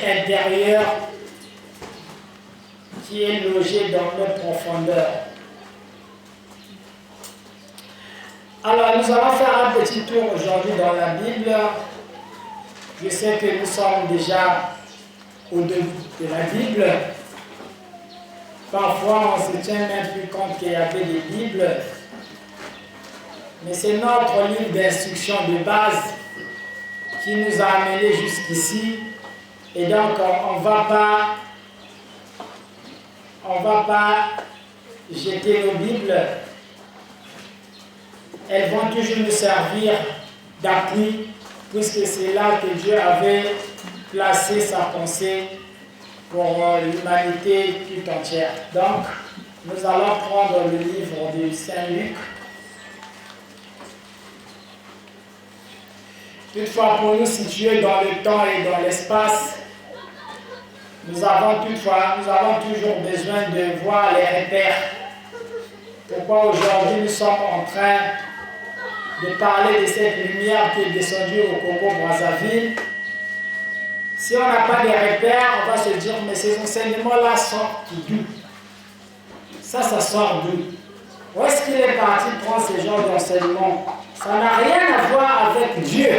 intérieur qui est logé dans nos profondeurs. Alors, nous allons faire un petit tour aujourd'hui dans la Bible. Je sais que nous sommes déjà au début de la Bible. Parfois, on ne se tient même plus compte qu'il y avait des Bibles. Mais c'est notre livre d'instruction de base qui nous a amenés jusqu'ici. Et donc, on ne va pas jeter nos Bibles. Elles vont toujours nous servir d'appui, puisque c'est là que Dieu avait placé sa pensée pour l'humanité tout entière. Donc, nous allons prendre le livre de Saint Luc. Toutefois, pour nous situer dans le temps et dans l'espace, nous avons toujours besoin de voir les repères. Pourquoi aujourd'hui nous sommes en train de parler de cette lumière qui est descendue au Congo-Brazzaville. Si on n'a pas de repères, on va se dire, mais ces enseignements-là sortent d'où? Ça sort d'où? Où est-ce qu'il est parti prendre ce genre d'enseignement? Ça n'a rien à voir avec Dieu.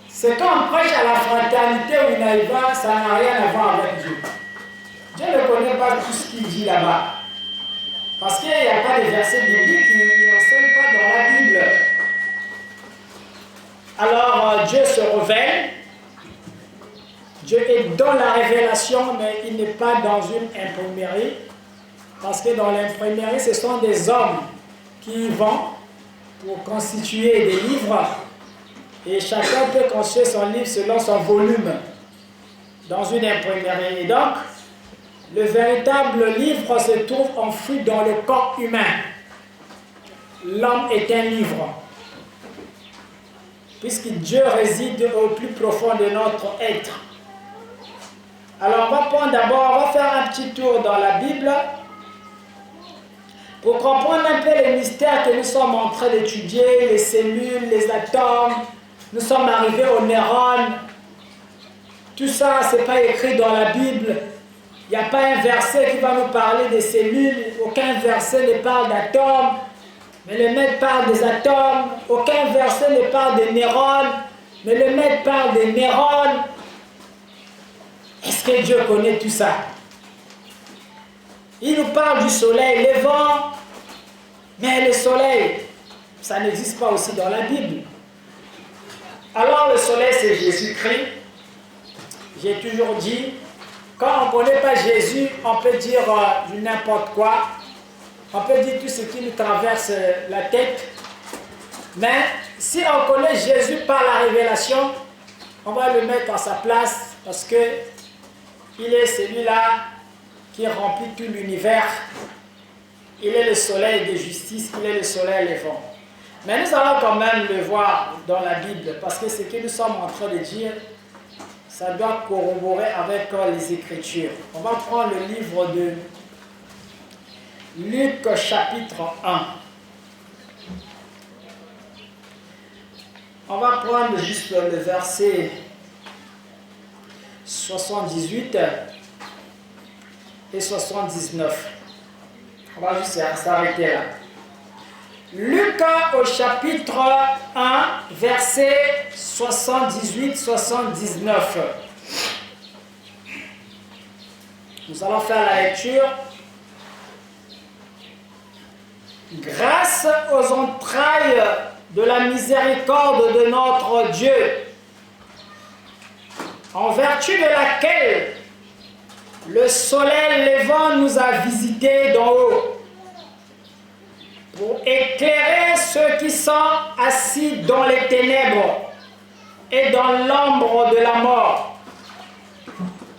C'est quand on prêche à la fraternité ou Naïva, ça n'a rien à voir avec Dieu. Dieu ne connaît pas tout ce qu'il dit là-bas. Parce qu'il n'y a pas de versets bibliques qui n'enseignent pas dans la Bible. Alors Dieu se révèle. Dieu est dans la révélation, mais il n'est pas dans une imprimerie. Parce que dans l'imprimerie, ce sont des hommes qui y vont pour constituer des livres. Et chacun peut construire son livre selon son volume dans une imprimerie. Et donc, le véritable livre se trouve enfoui dans le corps humain. L'homme est un livre. Puisque Dieu réside au plus profond de notre être. Alors, on va faire un petit tour dans la Bible pour comprendre un peu les mystères que nous sommes en train d'étudier, les cellules, les atomes. Nous sommes arrivés aux neurones. Tout ça, ce n'est pas écrit dans la Bible. Il n'y a pas un verset qui va nous parler des cellules. Aucun verset ne parle d'atomes. Mais le maître parle des atomes. Aucun verset ne parle des neurones. Mais le maître parle des neurones. Est-ce que Dieu connaît tout ça? Il nous parle du soleil levant. Mais le soleil, ça n'existe pas aussi dans la Bible. Alors le soleil, c'est Jésus-Christ. J'ai toujours dit, quand on ne connaît pas Jésus, on peut dire n'importe quoi. On peut dire tout ce qui nous traverse la tête. Mais si on connaît Jésus par la révélation, on va le mettre à sa place parce que il est celui-là qui remplit tout l'univers. Il est le soleil de justice, il est le soleil levant. Mais nous allons quand même le voir dans la Bible, parce que ce que nous sommes en train de dire, ça doit corroborer avec les Écritures. On va prendre le livre de Luc chapitre 1. On va prendre juste le verset 78 et 79. On va juste s'arrêter là. Luc au chapitre 1, verset 78-79. Nous allons faire la lecture. Grâce aux entrailles de la miséricorde de notre Dieu, en vertu de laquelle le soleil levant nous a visités d'en haut, pour éclairer ceux qui sont assis dans les ténèbres et dans l'ombre de la mort,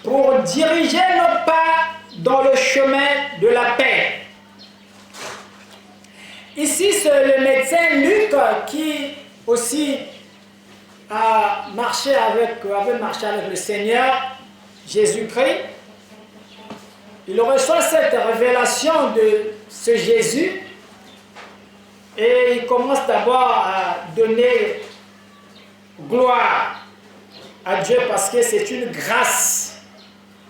pour diriger nos pas dans le chemin de la paix. Ici, c'est le médecin Luc qui aussi avait marché avec le Seigneur Jésus-Christ. Il reçoit cette révélation de ce Jésus et il commence d'abord à donner gloire à Dieu parce que c'est une grâce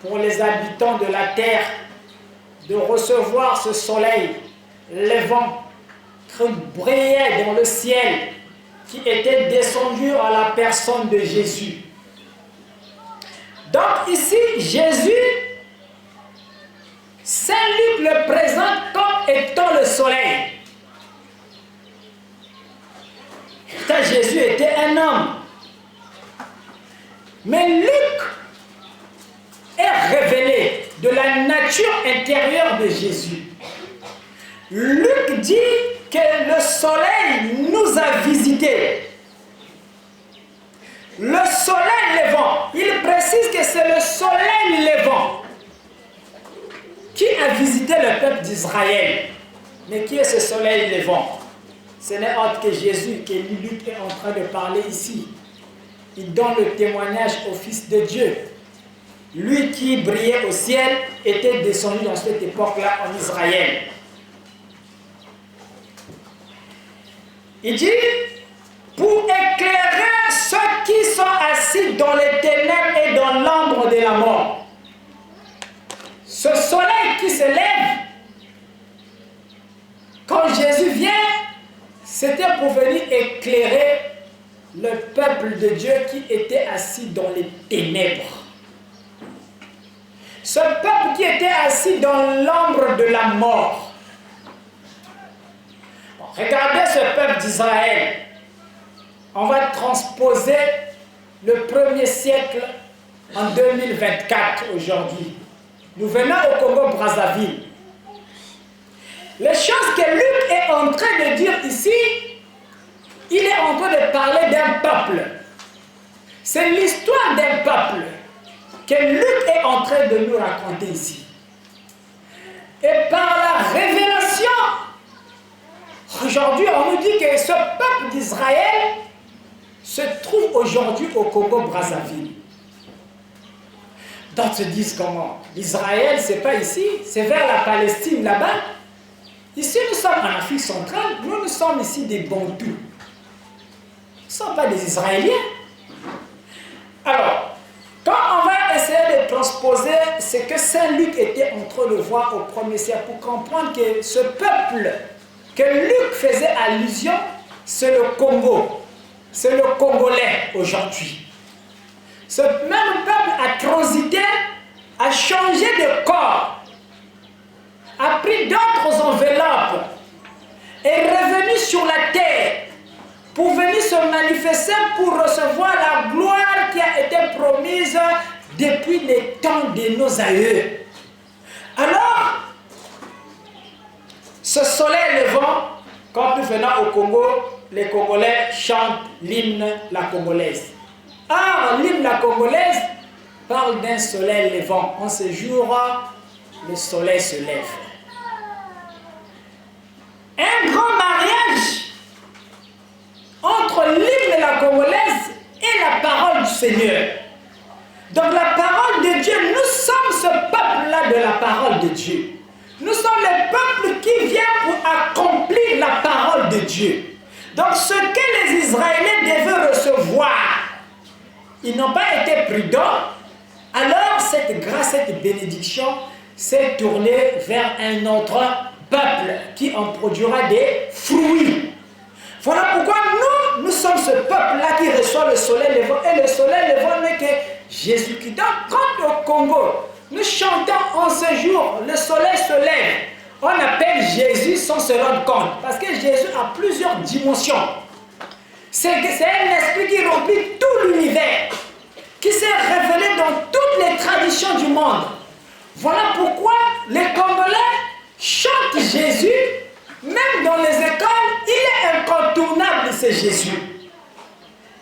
pour les habitants de la terre de recevoir ce soleil levant qui brillait dans le ciel, qui était descendu à la personne de Jésus. Donc ici, Jésus, Saint Luc le présente comme étant le soleil. Car Jésus était un homme. Mais Luc est révélé de la nature intérieure de Jésus. Luc dit que le soleil nous a visités. Le soleil levant, il précise que c'est le soleil levant qui a visité le peuple d'Israël. Mais qui est ce soleil levant? Ce n'est autre que Jésus que Luc est en train de parler ici. Il donne le témoignage au Fils de Dieu. Lui qui brillait au ciel était descendu dans cette époque-là en Israël. Il dit, pour éclairer ceux qui sont assis dans les ténèbres et dans l'ombre de la mort. Ce soleil qui se lève, quand Jésus vient, c'était pour venir éclairer le peuple de Dieu qui était assis dans les ténèbres. Ce peuple qui était assis dans l'ombre de la mort. Bon, regardez ce peuple d'Israël. On va transposer le 1er siècle en 2024 aujourd'hui. Nous venons au Congo-Brazzaville. Les choses que Luc est en train de dire ici, il est en train de parler d'un peuple. C'est l'histoire d'un peuple que Luc est en train de nous raconter ici. Et par la révélation, aujourd'hui on nous dit que ce peuple d'Israël se trouve aujourd'hui au Congo-Brazzaville. D'autres se disent comment? L'Israël, c'est pas ici, c'est vers la Palestine là-bas. Ici, nous sommes en Afrique centrale, nous sommes ici des Bantous. Nous ne sommes pas des Israéliens. Alors, quand on va essayer de transposer ce que Saint Luc était en train de voir au 1er siècle pour comprendre que ce peuple que Luc faisait allusion, c'est le Congo. C'est le Congolais aujourd'hui. Ce même peuple a transité, a changé de corps, a pris d'autres enveloppes, est revenu sur la terre pour venir se manifester, pour recevoir la gloire qui a été promise depuis les temps de nos aïeux. Alors, ce soleil levant, quand nous venons au Congo, les Congolais chantent l'hymne la congolaise. Or, l'hymne la congolaise parle d'un soleil levant. En ce jour, le soleil se lève. Un grand mariage entre l'hymne la congolaise et la parole du Seigneur. Donc la parole de Dieu, nous sommes ce peuple-là de la parole de Dieu. Nous sommes le peuple qui vient pour accomplir la parole de Dieu. Donc ce que les Israéliens devaient recevoir, ils n'ont pas été prudents. Alors cette grâce, cette bénédiction s'est tournée vers un autre peuple qui en produira des fruits. Voilà pourquoi nous sommes ce peuple-là qui reçoit le soleil levant. Et le soleil levant n'est que Jésus-Christ. Donc quand au Congo, nous chantons en ce jour, le soleil se lève, on appelle Jésus sans se rendre compte. Parce que Jésus a plusieurs dimensions. C'est un esprit qui remplit tout l'univers, qui s'est révélé dans toutes les traditions du monde. Voilà pourquoi les Congolais chantent Jésus, même dans les écoles, il est incontournable, c'est Jésus.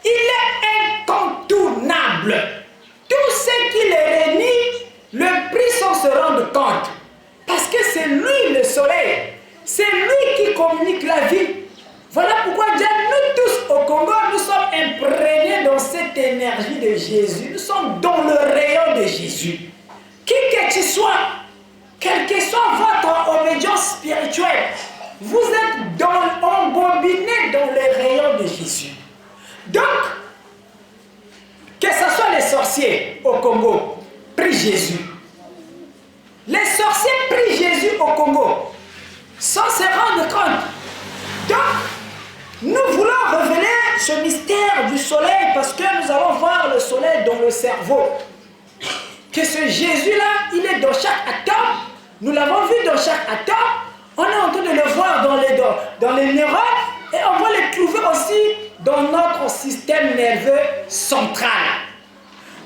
Il est incontournable. Tout ce qui les réunit, le prix sans se rendre compte. Parce que c'est lui le soleil. C'est lui qui communique la vie. Voilà pourquoi déjà nous tous au Congo, nous sommes imprégnés dans cette énergie de Jésus. Nous sommes dans le rayon de Jésus. Qui que tu sois, quelle que soit votre obédience spirituelle, vous êtes embobiné dans les rayons de Jésus. Donc, que ce soit Congo, sans se rendre compte. Donc, nous voulons révéler ce mystère du soleil parce que nous allons voir le soleil dans le cerveau. Que ce Jésus-là, il est dans chaque atome. Nous l'avons vu dans chaque atome. On est en train de le voir dans les neurones et on va le trouver aussi dans notre système nerveux central.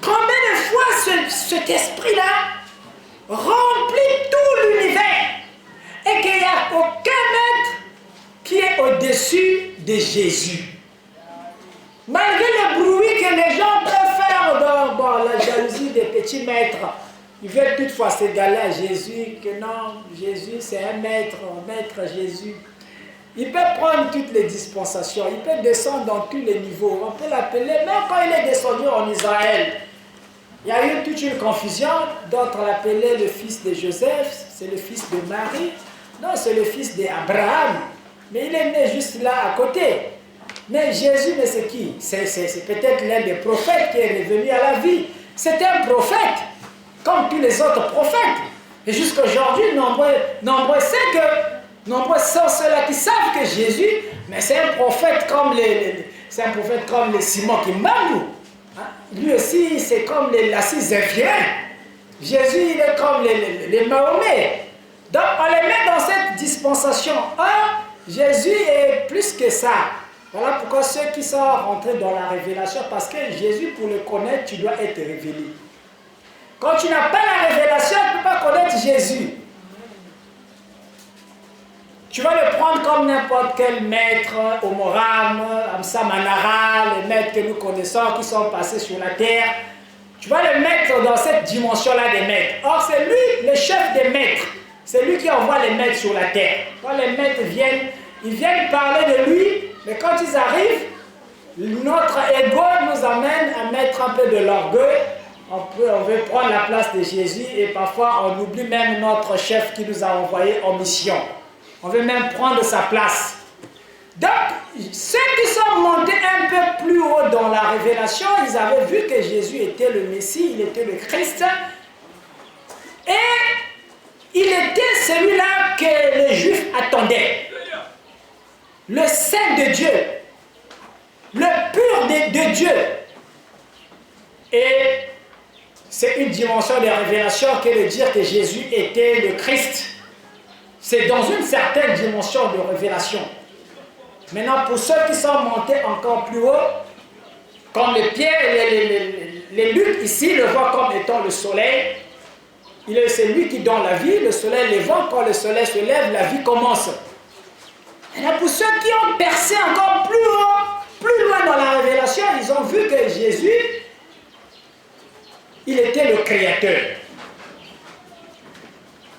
Combien de fois cet esprit-là remplit tout l'univers et qu'il n'y a aucun maître qui est au-dessus de Jésus. Malgré le bruit que les gens préfèrent dans la jalousie des petits maîtres, ils veulent toutefois s'égaler à Jésus, que non, Jésus c'est un maître Jésus. Il peut prendre toutes les dispensations, il peut descendre dans tous les niveaux. On peut l'appeler, même quand il est descendu en Israël, il y a eu toute une confusion. D'autres l'appelaient le fils de Joseph, c'est le fils de Marie. Non, c'est le fils d'Abraham. Mais il est né juste là à côté. Mais Jésus, mais c'est qui? C'est peut-être l'un des prophètes qui est revenu à la vie. C'était un prophète, comme tous les autres prophètes. Et jusqu'à aujourd'hui, nombreux sont ceux-là qui savent que Jésus, mais c'est un prophète comme les Simon qui Kimbangu. Lui aussi, c'est comme les Lassis-Zéphiens. Jésus, il est comme les Mahomet. Donc, on les met dans cette dispensation. Jésus est plus que ça. Voilà pourquoi ceux qui sont rentrés dans la révélation, parce que Jésus, pour le connaître, tu dois être révélé. Quand tu n'as pas la révélation, tu ne peux pas connaître Jésus. Tu vas le prendre comme n'importe quel maître, Omoram, Amsa Manara, les maîtres que nous connaissons, qui sont passés sur la terre. Tu vas le mettre dans cette dimension-là des maîtres. Or, c'est lui le chef des maîtres. C'est lui qui envoie les maîtres sur la terre. Quand les maîtres viennent, ils viennent parler de lui, mais quand ils arrivent, notre ego nous amène à mettre un peu de l'orgueil. On veut prendre la place de Jésus et parfois on oublie même notre chef qui nous a envoyés en mission. On veut même prendre sa place. Donc, ceux qui sont montés un peu plus haut dans la révélation, ils avaient vu que Jésus était le Messie, il était le Christ. Et il était celui-là que les Juifs attendaient. Le Saint de Dieu. Le pur de Dieu. Et c'est une dimension de révélation que de dire que Jésus était le Christ. C'est dans une certaine dimension de révélation. Maintenant, pour ceux qui sont montés encore plus haut, comme les Pierre et les Luc ici le voient comme étant le soleil, c'est lui qui donne la vie, le soleil levant, quand le soleil se lève, la vie commence. Maintenant, pour ceux qui ont percé encore plus haut, plus loin dans la révélation, ils ont vu que Jésus, il était le Créateur.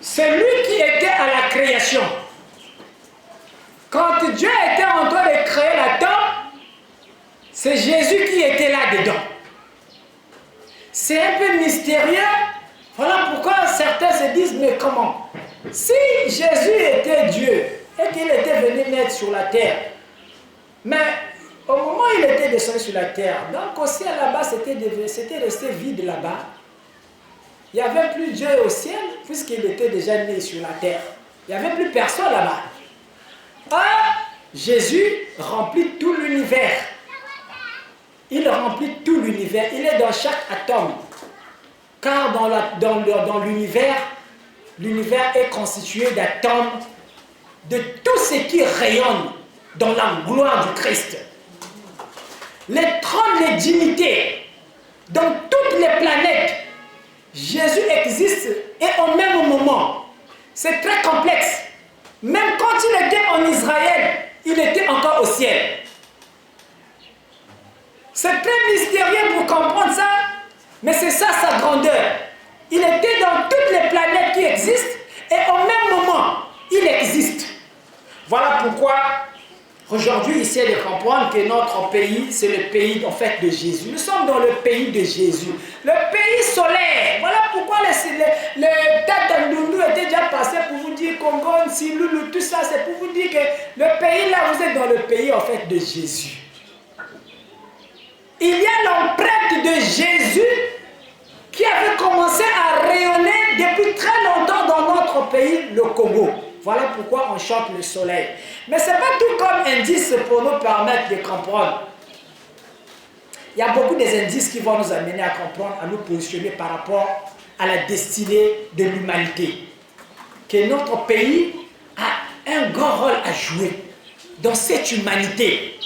C'est lui qui était à la création. Quand Dieu était en train de créer l'atome, c'est Jésus qui était là-dedans. C'est un peu mystérieux. Voilà pourquoi certains se disent, mais comment? Si Jésus était Dieu et qu'il était venu naître sur la terre, mais au moment où il était descendu sur la terre, donc au ciel là-bas, c'était resté vide là-bas. Il n'y avait plus Dieu au ciel, puisqu'il était déjà né sur la terre. Il n'y avait plus personne là-bas. Jésus remplit tout l'univers. Il remplit tout l'univers. Il est dans chaque atome. Car dans l'univers, l'univers est constitué d'atomes, de tout ce qui rayonne dans la gloire du Christ. Les trônes, les dignités, dans toutes les planètes, Jésus existe et au même moment. C'est très complexe. Même quand il était en Israël, il était encore au ciel. C'est très mystérieux pour comprendre ça, mais c'est ça sa grandeur. Il était dans toutes les planètes qui existent et au même moment, il existe. Voilà pourquoi aujourd'hui, ici, de comprendre que notre pays, c'est le pays en fait de Jésus. Nous sommes dans le pays de Jésus. Le pays solaire. Voilà pourquoi le Tata Ndundu était déjà passé pour vous dire Congo, Nsiloulou, tout ça, c'est pour vous dire que le pays là, vous êtes dans le pays en fait de Jésus. Il y a l'empreinte de Jésus qui avait commencé à rayonner depuis très longtemps dans notre pays, le Congo. Voilà pourquoi on chante le soleil. Mais ce n'est pas tout comme indice pour nous permettre de comprendre. Il y a beaucoup des indices qui vont nous amener à comprendre, à nous positionner par rapport à la destinée de l'humanité. Que notre pays a un grand rôle à jouer dans cette humanité.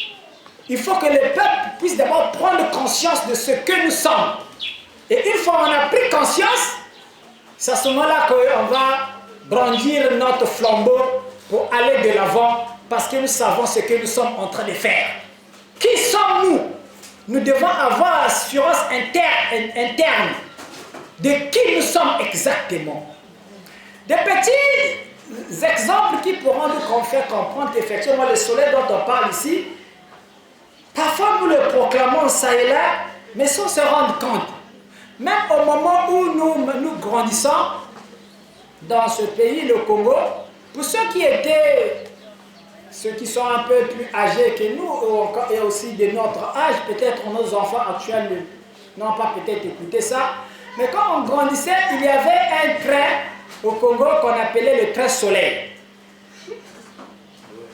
Il faut que le peuple puisse d'abord prendre conscience de ce que nous sommes. Et une fois qu'on a pris conscience, c'est à ce moment-là qu'on va brandir notre flambeau pour aller de l'avant parce que nous savons ce que nous sommes en train de faire. Qui sommes-nous? Nous devons avoir l'assurance interne de qui nous sommes exactement. Des petits exemples qui pourront nous faire comprendre qu'effectivement le soleil dont on parle ici, parfois nous le proclamons ça et là, mais sans se rendre compte. Même au moment où nous grandissons dans ce pays, le Congo, pour ceux qui sont un peu plus âgés que nous, et aussi de notre âge, peut-être nos enfants actuels n'ont pas peut-être écouté ça, mais quand on grandissait, il y avait un train au Congo qu'on appelait le train soleil.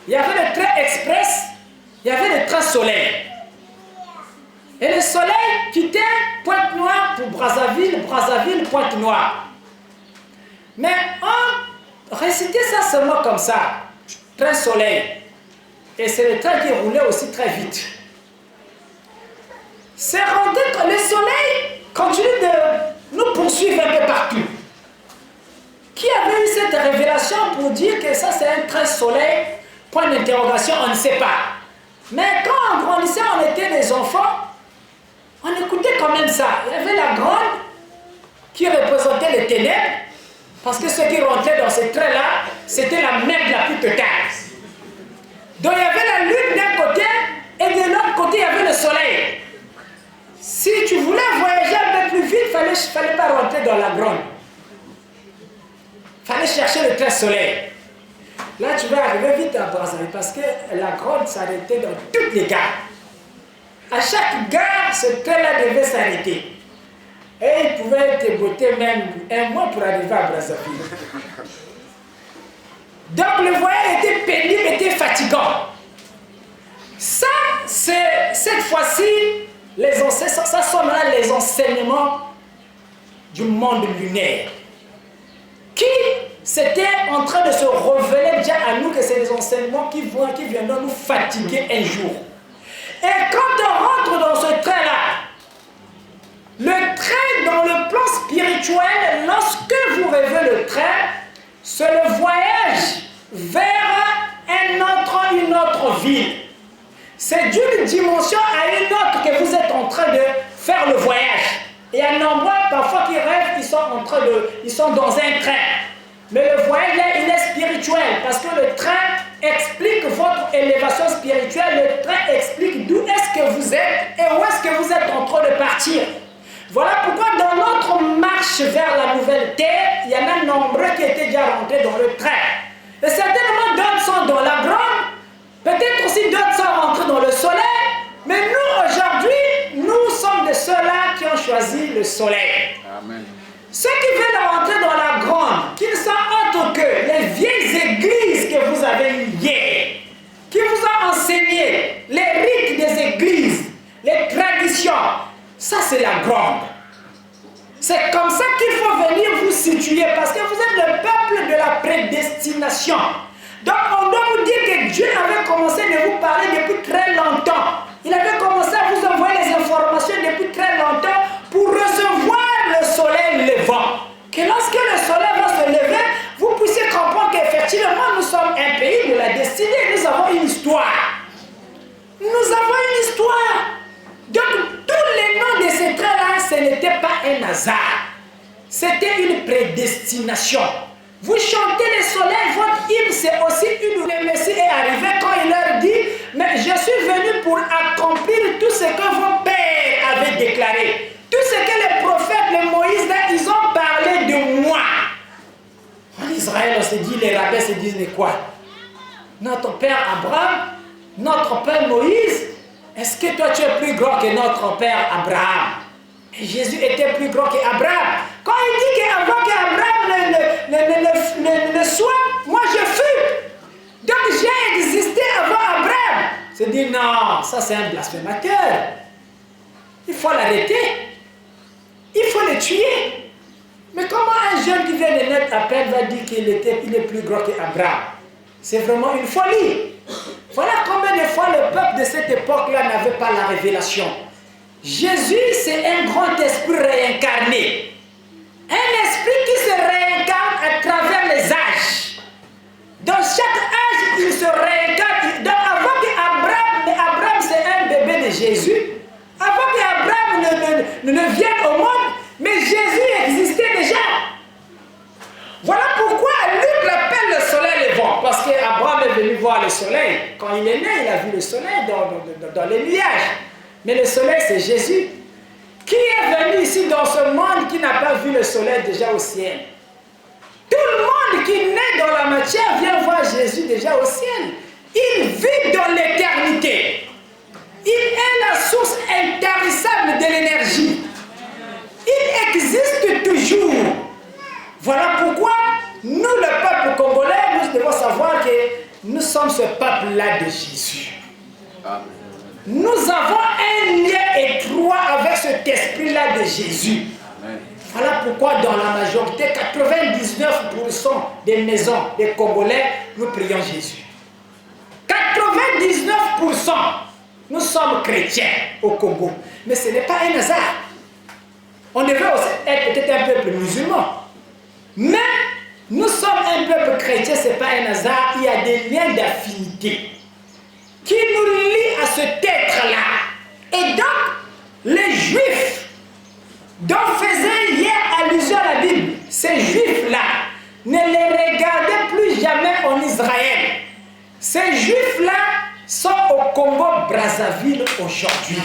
Il y avait le train express, il y avait le train soleil. Et le soleil quittait Pointe-Noire pour Brazzaville, Brazzaville, Pointe-Noire. Mais on récitait ça seulement comme ça, train soleil. Et c'est le train qui roulait aussi très vite. C'est rendu que le soleil continue de nous poursuivre un peu partout. Qui avait eu cette révélation pour dire que ça c'est un train soleil? Point d'interrogation, on ne sait pas. Mais quand on grandissait, on était des enfants, on écoutait quand même ça. Il y avait la grande qui représentait les ténèbres, parce que ceux qui rentraient dans ce train-là, c'était la mer la plus totale. Donc il y avait la lune d'un côté, et de l'autre côté, il y avait le soleil. Si tu voulais voyager un peu plus vite, il ne fallait pas rentrer dans la grande. Il fallait chercher le train soleil. Là, tu vas arriver vite à Brazzaville, parce que la grande s'arrêtait dans toutes les gares. À chaque gare, ce train-là devait s'arrêter. Et il pouvait te botter même un mois pour arriver à Brazzaville. Donc le voyage était pénible, était fatigant. Ça, c'est cette fois-ci, ça sont là les enseignements du monde lunaire. Qui c'était en train de se révéler déjà à nous que c'est des enseignements qui viendront nous fatiguer un jour. Et quand on rentre dans ce train-là, le train dans le plan spirituel, lorsque vous rêvez le train, c'est le voyage vers une autre ville. C'est d'une dimension à une autre que vous êtes en train de faire le voyage. Et il y a un nombre parfois qui rêvent, ils sont dans un train. Mais le voyage là, il est spirituel parce que le train explique votre élévation spirituelle. Le train explique d'où est-ce que vous êtes et où est-ce que vous êtes en train de partir. Voilà pourquoi dans notre marche vers la nouvelle terre, il y en a nombreux qui étaient déjà rentrés dans le train. Et certainement d'autres sont dans la grande, peut-être aussi d'autres sont rentrés dans le soleil, mais nous aujourd'hui, nous sommes de ceux-là qui ont choisi le soleil. Amen. Ceux qui veulent rentrer dans la grande, qui ne sont autres que les vieilles églises que vous avez eues hier, qui vous ont enseigné les rites des églises, les traditions, ça c'est la grande. C'est comme ça qu'il faut venir vous situer, parce que vous êtes le peuple de la prédestination. Donc on doit vous dire que Dieu avait commencé à vous parler depuis très longtemps. Il avait commencé à vous envoyer les informations depuis très longtemps pour recevoir le soleil levant. Que lorsque le soleil va se lever, vous puissiez comprendre qu'effectivement nous sommes un pays de la destinée. Nous avons une histoire. Nous avons une histoire. Donc tous les noms de ces traits-là, ce n'était pas un hasard. C'était une prédestination. Vous chantez le soleil, votre hymne, c'est aussi une... Le Messie est arrivé quand il leur dit, mais je suis venu pour accomplir tout ce que vos pères avaient déclaré. Tout ce que les prophètes, les Moïse, là, ils ont parlé de moi. En Israël, on se dit, les rabbins se disent, mais quoi? Notre père Abraham, notre père Moïse, est-ce que toi tu es plus grand que notre père Abraham? Et Jésus était plus grand qu'Abraham. Quand il dit qu'avant qu'Abraham ne soit, moi je fus. Donc j'ai existé avant Abraham. C'est dire non, ça c'est un blasphémateur. Il faut l'arrêter. Il faut le tuer. Mais comment un jeune qui vient de naître à peine va dire qu'il est plus grand qu'Abraham? C'est vraiment une folie. Voilà combien de fois le peuple de cette époque-là n'avait pas la révélation. Jésus, c'est un grand esprit réincarné. Un esprit qui se réincarne à travers les âges. Dans chaque âge, il se réincarne. Donc avant qu'Abraham, c'est un bébé de Jésus. Avant qu'Abraham ne vienne au monde, mais Jésus existait déjà. Voilà pourquoi Luc l'appelle le soleil levant. Parce qu'Abraham est venu voir le soleil. Quand il est né, il a vu le soleil dans les nuages. Mais le soleil, c'est Jésus. Qui est venu ici dans ce monde qui n'a pas vu le soleil déjà au ciel? Tout le monde qui naît dans la matière vient voir Jésus déjà au ciel. Il vit dans l'éternité. Il est la source intarissable de l'énergie. Il existe toujours. Voilà pourquoi nous, le peuple congolais, nous devons savoir que nous sommes ce peuple-là de Jésus. Amen. Nous avons un lien étroit avec cet esprit-là de Jésus. Amen. Voilà pourquoi dans la majorité, 99% des maisons des Congolais, nous prions Jésus. 99%, nous sommes chrétiens au Congo. Mais ce n'est pas un hasard. On devrait aussi être peut-être un peuple musulman. Mais nous sommes un peuple chrétien, ce n'est pas un hasard. Il y a des liens d'affinité qui nous lient à cet être-là. Et donc, les Juifs dont faisait hier allusion à la Bible, ces Juifs-là, ne les regardez plus jamais en Israël. Ces Juifs-là sont au Congo-Brazzaville aujourd'hui.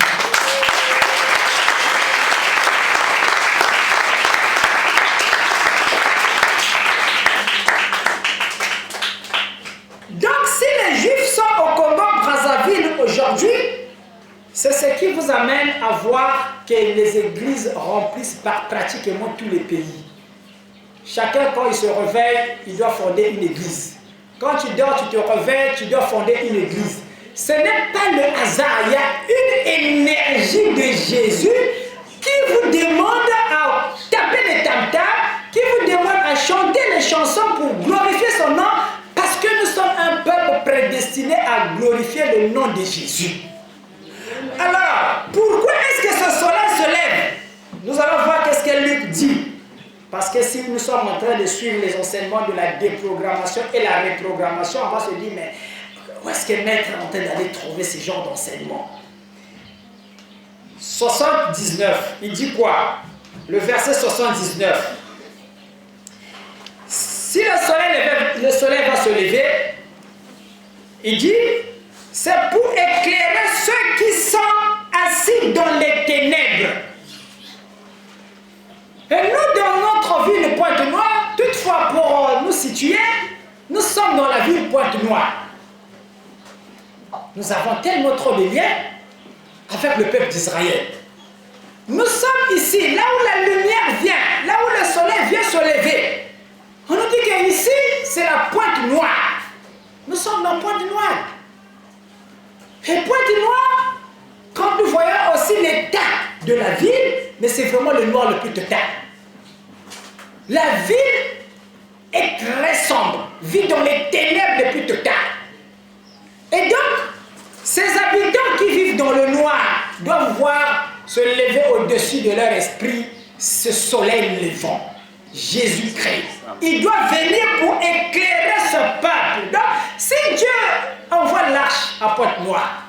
Donc, si les Juifs sont au Congo-Brazzaville aujourd'hui, c'est ce qui vous amène à voir que les églises remplissent par pratiquement tous les pays. Chacun, quand il se réveille, il doit fonder une église. Quand tu dors, tu te réveilles, tu dois fonder une église. Ce n'est pas le hasard. Il y a une énergie de Jésus qui vous demande à taper les tam-tams, qui vous demande à chanter les chansons pour glorifier son nom, parce que nous sommes un peuple prédestiné à glorifier le nom de Jésus. Alors, pourquoi est-ce que ce soleil se lève? Nous allons voir qu'est-ce que Luc dit. Parce que si nous sommes en train de suivre les enseignements de la déprogrammation et la reprogrammation, on va se dire, mais où est-ce que Maître est en train d'aller trouver ce genre d'enseignement? 79, il dit quoi? Le verset 79. Si le soleil va se lever, il dit, c'est pour éclairer ceux qui sont assis dans les ténèbres. Et nous, dans notre ville Pointe-Noire, toutefois pour nous situer, nous sommes dans la ville Pointe-Noire. Nous avons tellement trop de liens avec le peuple d'Israël. Nous sommes ici, là où la lumière vient, là où le soleil vient se lever. On nous dit qu'ici, c'est la Pointe-Noire. Nous sommes dans Pointe-Noire. Et Pointe-Noire, quand nous voyons aussi l'état de la ville, mais c'est vraiment le noir le plus total. La ville est très sombre, vit dans les ténèbres les plus totales. Et donc, ces habitants qui vivent dans le noir doivent voir se lever au-dessus de leur esprit ce soleil levant, Jésus-Christ. Il doit venir pour éclairer ce peuple. Donc, si Dieu envoie l'arche à Pointe-Noire,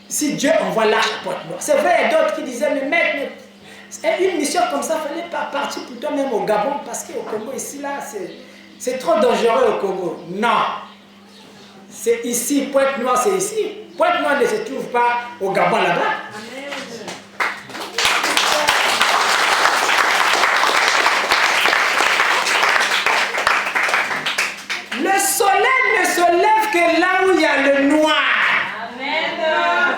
si Dieu envoie l'arche à Pointe-Noire, c'est vrai, il y a d'autres qui disaient, mais mec, une mission comme ça, il ne fallait pas partir plutôt même au Gabon, parce qu'au Congo, ici, là, c'est trop dangereux au Congo. Non. C'est ici, Pointe-Noire, c'est ici. Pointe-Noire ne se trouve pas au Gabon là-bas. Le soleil ne se lève que là où il y a le noir. Amen.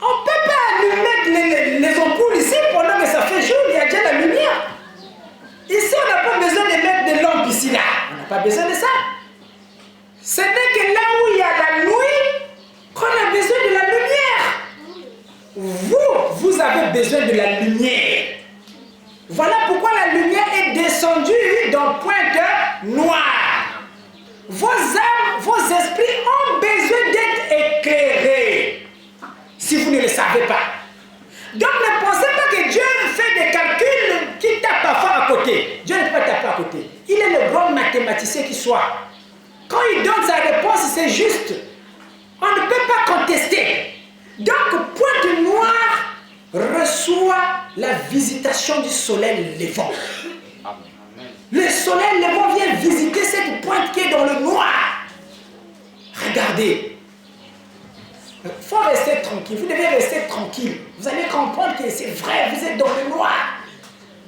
On ne peut pas allumer les ampoules pas besoin de ça. Ce n'est que là où il y a la nuit qu'on a besoin de la lumière. Vous avez besoin de la lumière. Voilà pourquoi la lumière est descendue dans Pointe Noire. Vos âmes, vos esprits ont besoin d'être éclairés. Si vous ne le savez pas. Donc ne pensez pas que Dieu fait des calculs qui tapent parfois à côté. Dieu ne peut pas taper à côté. Il est le grand mathématicien qui soit. Quand il donne sa réponse, c'est juste. On ne peut pas contester. Donc Pointe Noire reçoit la visitation du soleil levant. Le soleil levant vient visiter cette pointe qui est dans le noir. Regardez. Il faut rester tranquille. Vous devez rester tranquille. Vous allez comprendre que c'est vrai, vous êtes dans le noir.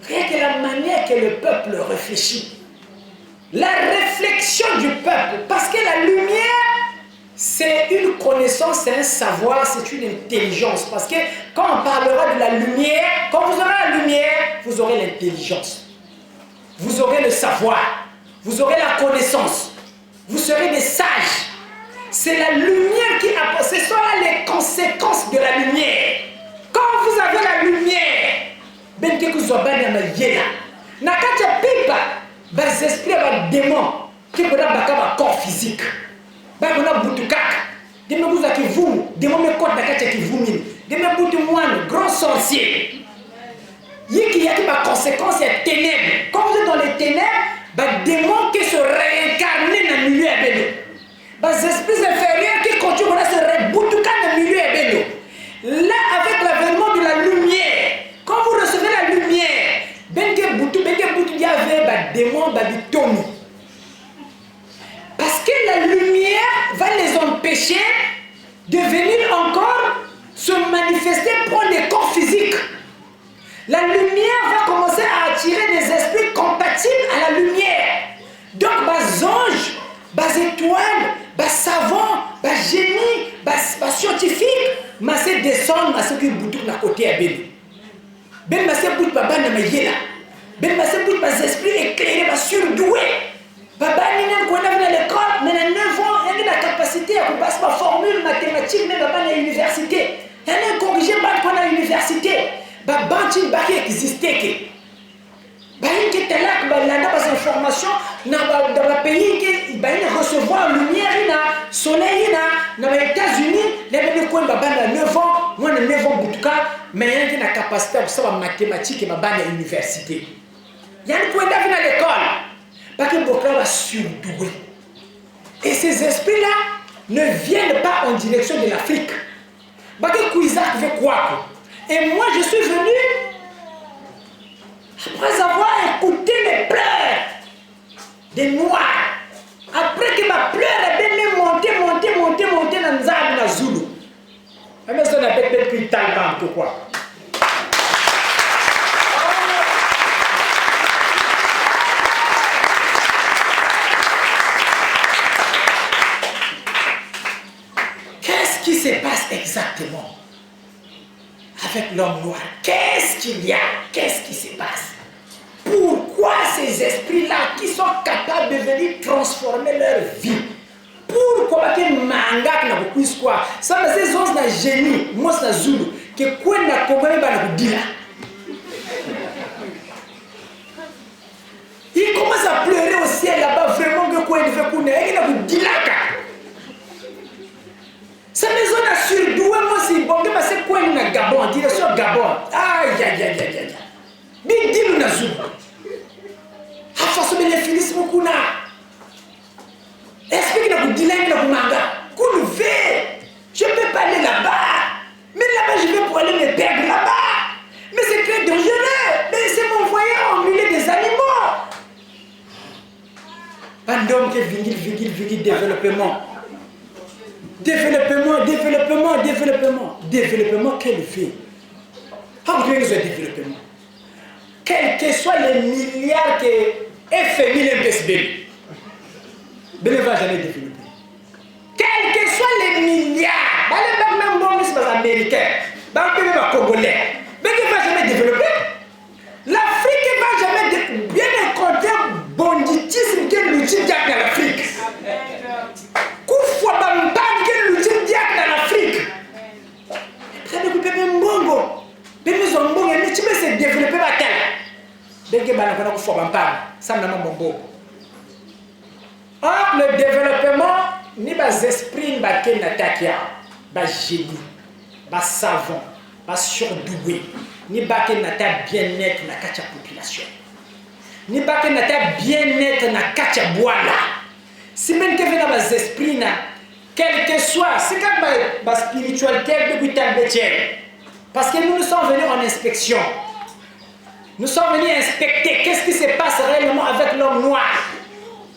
Rien que la manière que le peuple réfléchit. La réflexion du peuple. Parce que la lumière, c'est une connaissance, c'est un savoir, c'est une intelligence. Parce que quand on parlera de la lumière, quand vous aurez la lumière, vous aurez l'intelligence. Vous aurez le savoir. Vous aurez la connaissance. Vous serez des sages. C'est la lumière qui apporte. Ce sont là les conséquences de la lumière. Quand vous avez la lumière, ben que vous avez la yéla. Nakacha pipa, bas esprit va démon qui peut avoir un corps physique. Bah on a boutukaka. Des me vous qui vous, des me côte nakacha qui vous mine. Des me boutu moine, grand sorcier. Yiki yaki ma conséquence est ténèbres. Quand vous êtes dans les ténèbres, bah démon qui se réincarne dans le milieu abélo. Les esprits inférieurs qui continuent à se reboutuer dans le milieu ébélo. Là, avec l'avènement de la lumière, quand vous recevez la lumière, benke boutu y avait bah démon bah bitomi. Parce que la lumière va les empêcher de venir encore se manifester pour des corps physiques. La lumière va commencer à attirer des esprits compatibles à la lumière. Donc, les anges, les étoiles, les savants, les génies, les scientifiques, ils descendent à ce qui est à côté à Béni. Ben masse bout baba na mayela. Ben masse bout les esprits éclairés, surdoués. Baba ni n'a pas à l'école, mais à 9 ans, il a la capacité à passer ma formule mathématique, mais baba à l'université. Il a corrigé à l'université. Baba tu baki existait. Baba qui était là, il a des informations dans le pays qui recevoir lumière, il a soleil, dans les États-Unis, il y a des coins baba à 9 ans, moi 9 ans mais il y a la capacité à savoir mathématiques et baba à l'université. Il y a un coin d'avenir à l'école. Parce que beaucoup va surdoué. Et ces esprits-là ne viennent pas en direction de l'Afrique. Parce que Kouizak veut quoi? Et moi, je suis venu après avoir écouté les pleurs des Noirs. Après que ma pleure est monté dans Nzab na Zulu. Mais ça n'a pas été plus talent que quoi. Qu'est-ce qui se passe exactement avec l'homme noir? Qu'est-ce qu'il y a? Qu'est-ce qui se passe? Pourquoi ces esprits-là qui sont capables de venir transformer leur vie? Pourquoi que manga na beaucoup quoi? Ça c'est zone na génie, moi c'est Zulu que quoi na komé ba na dila. Il commence à pleurer au ciel là-bas vraiment que quoi il fait couner, il na dilaka. Sa maison a surdoué, moi c'est bon, mais c'est quoi il na Gabon, en direction Gabon. Aïe. Mais dis-nous na Zulu. A façon de les finir beaucoup na. Explique la dilemme la manga. Je peux pas aller là-bas. Mais là-bas, je vais pour aller me perdre là-bas. Mais c'est très dangereux. Mais c'est m'envoyer en milieu des animaux. Un homme qui vit développement. Développement qu'elle fait. How do you use développement? Quels que soient les milliards que FMI l'investit. Ben ne va jamais développer. Quels que soient les milliards, même bon, c'est pas américain, même pas congolais, mais ne va jamais développer. L'Afrique ne va jamais bien compter banditisme que l'outil ça n'a pas bon. Or, le développement, ni bas esprit, ni bas ken atakia, bas génie, bas savant, bas surdoué, ni bas ken nata bien-être na kacha population. Ni bas ken nata bien-être na kacha boala. Si même que vient bas esprit na, quel que soit, c'est comme bas spiritualité de butal bétier. Parce que nous sommes venus en inspection. Nous sommes venus inspecter qu'est-ce qui se passe réellement avec l'homme noir.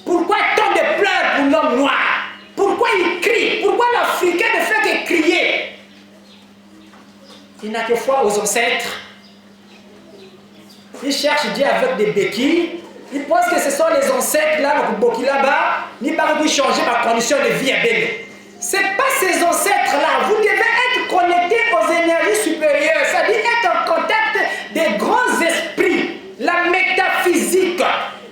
Pourquoi tant de pleurs pour l'homme noir? Pourquoi il crie? Pourquoi l'Africain ne fait que crier? Il n'a que foi aux ancêtres. Il cherche Dieu avec des béquilles. Il pense que ce sont les ancêtres là-bas, ni pas vous changer ma condition de vie à Bénin. Ce n'est pas ces ancêtres-là. Vous devez être connecté aux énergies supérieures, c'est-à-dire être en contact des grands esprits, la métaphysique.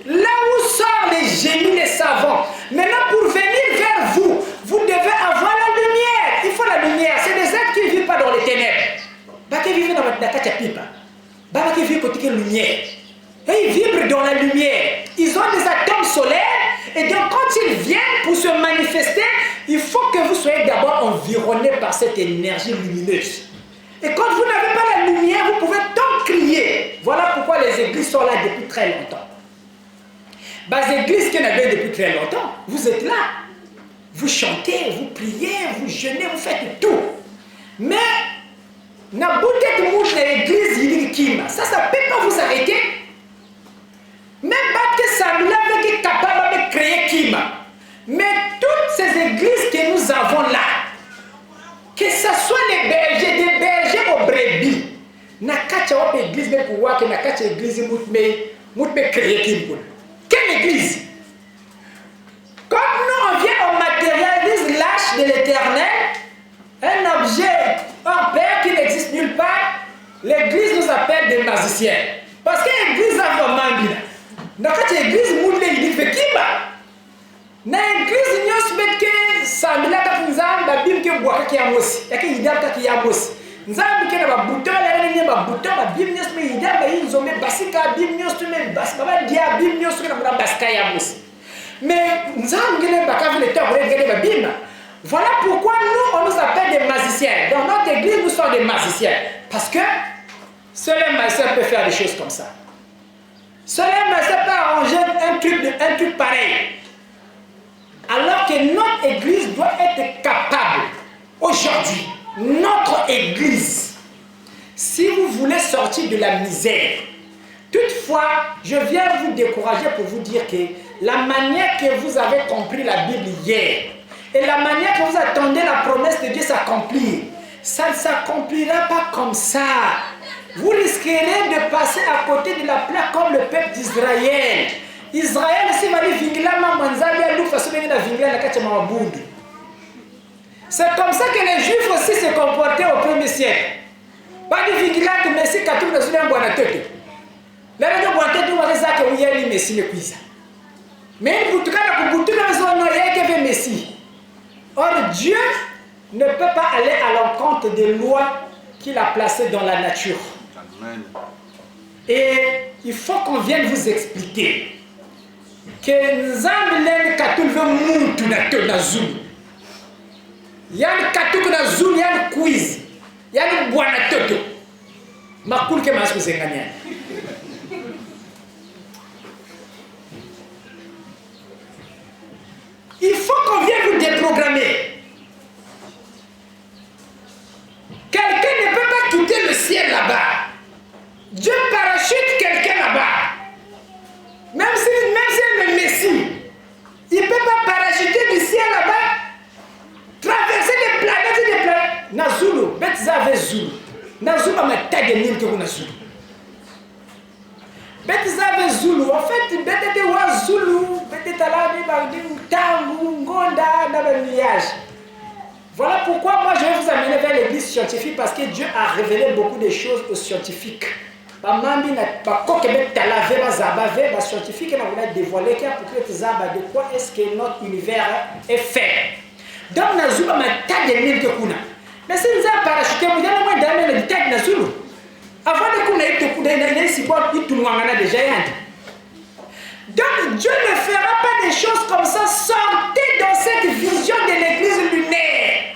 Là où sortent les génies, les savants. Maintenant, pour venir vers vous, vous devez avoir la lumière. Il faut la lumière. C'est des êtres qui ne vivent pas dans les ténèbres. Pas qui vivent dans la cachapipa. Pas qui vivent côté lumière. Et ils vibrent dans la lumière. Ils ont des atomes solaires. Et donc, quand ils viennent pour se manifester, il faut que vous soyez d'abord environné par cette énergie lumineuse. Et quand vous n'avez pas la lumière, vous pouvez tant crier. Voilà pourquoi les églises sont là depuis très longtemps. Les églises qui n'avaient depuis très longtemps, vous êtes là. Vous chantez, vous priez, vous jeûnez, vous faites tout. Mais, na bouté de mouche dans l'église, il dit ça ne peut pas vous arrêter. Même que ça est capable de créer Kima. Mais toutes ces églises que nous avons là, que ce soit des bergers aux brebis, na kacha église mais pour voir que na kacha église mout créer Kima. Quelle église? Comme nous on vient on matérialise l'âge de l'éternel, un objet hors pair qui n'existe nulle part, l'église nous appelle des magiciens. Parce que l'église a vraiment bien. Dans l'église, nous avons dit que dans l'église, nous avons dit que ça nous a dit que Bim ke boaka ki amosi, yake idata ki amosi. Nzambi ke na bouton la ni ba bouton ba Bim nyos me idaba inzo me basika Bim nyos tu me bas baba dia Bim nyos tu na basika ya amosi. Mais nzambi ke ba ka vile temps regarder ba Bim. Voilà pourquoi nous on nous appelle des magiciens. Dans notre église, nous sommes des magiciens parce que seul un magicien peut faire des choses comme ça. Seul un magicien peut arranger un truc pareil. Alors que notre église doit être capable, aujourd'hui, notre église, si vous voulez sortir de la misère, toutefois, je viens vous décourager pour vous dire que la manière que vous avez compris la Bible hier, et la manière que vous attendez la promesse de Dieu s'accomplir, ça ne s'accomplira pas comme ça. Vous risquerez de passer à côté de la plaque comme le peuple d'Israël. Israël, c'est comme ça que les Juifs aussi se comportaient au 1er siècle. Pas de vigilante, mais c'est quand on a un bon tête. Là, on a un bon tête, on a un messie le cuisine. Mais en tout cas, on a un messie. Or, Dieu ne peut pas aller à l'encontre des lois qu'il a placées dans la nature. Et il faut qu'on vienne vous expliquer que Nzambi leni katulve muntu na Zulu. Yani katuku na Zulu, yani quiz. Yani bwana toto. Makulu ke masku zenganya. Il faut qu'on vienne vous déprogrammer. Quelqu'un ne peut pas quitter le ciel là-bas. Dieu parachute quelqu'un là-bas. Même si le Messie, il ne peut pas parachuter du ciel là-bas, traverser des planètes. Nazulu, Betzave Zulu. Nazulu a mettre des lignes que vous Nazulu. Betzave Zulu, en fait, Betzave Zulu, voilà pourquoi moi je vais vous amener vers l'église scientifique, parce que Dieu a révélé beaucoup de choses aux scientifiques. Scientifique dévoilé de quoi est-ce que notre univers est fait. Donc nous avons un tas de mille que kuna. Mais si nous avons parachuté, nous avons moins d'amener le tas de Nazulu. Avant de kuna il te kuna il si bon il tout nous en a déjà. Donc Dieu ne fera pas des choses comme ça. Sortez dans cette vision de l'église lunaire.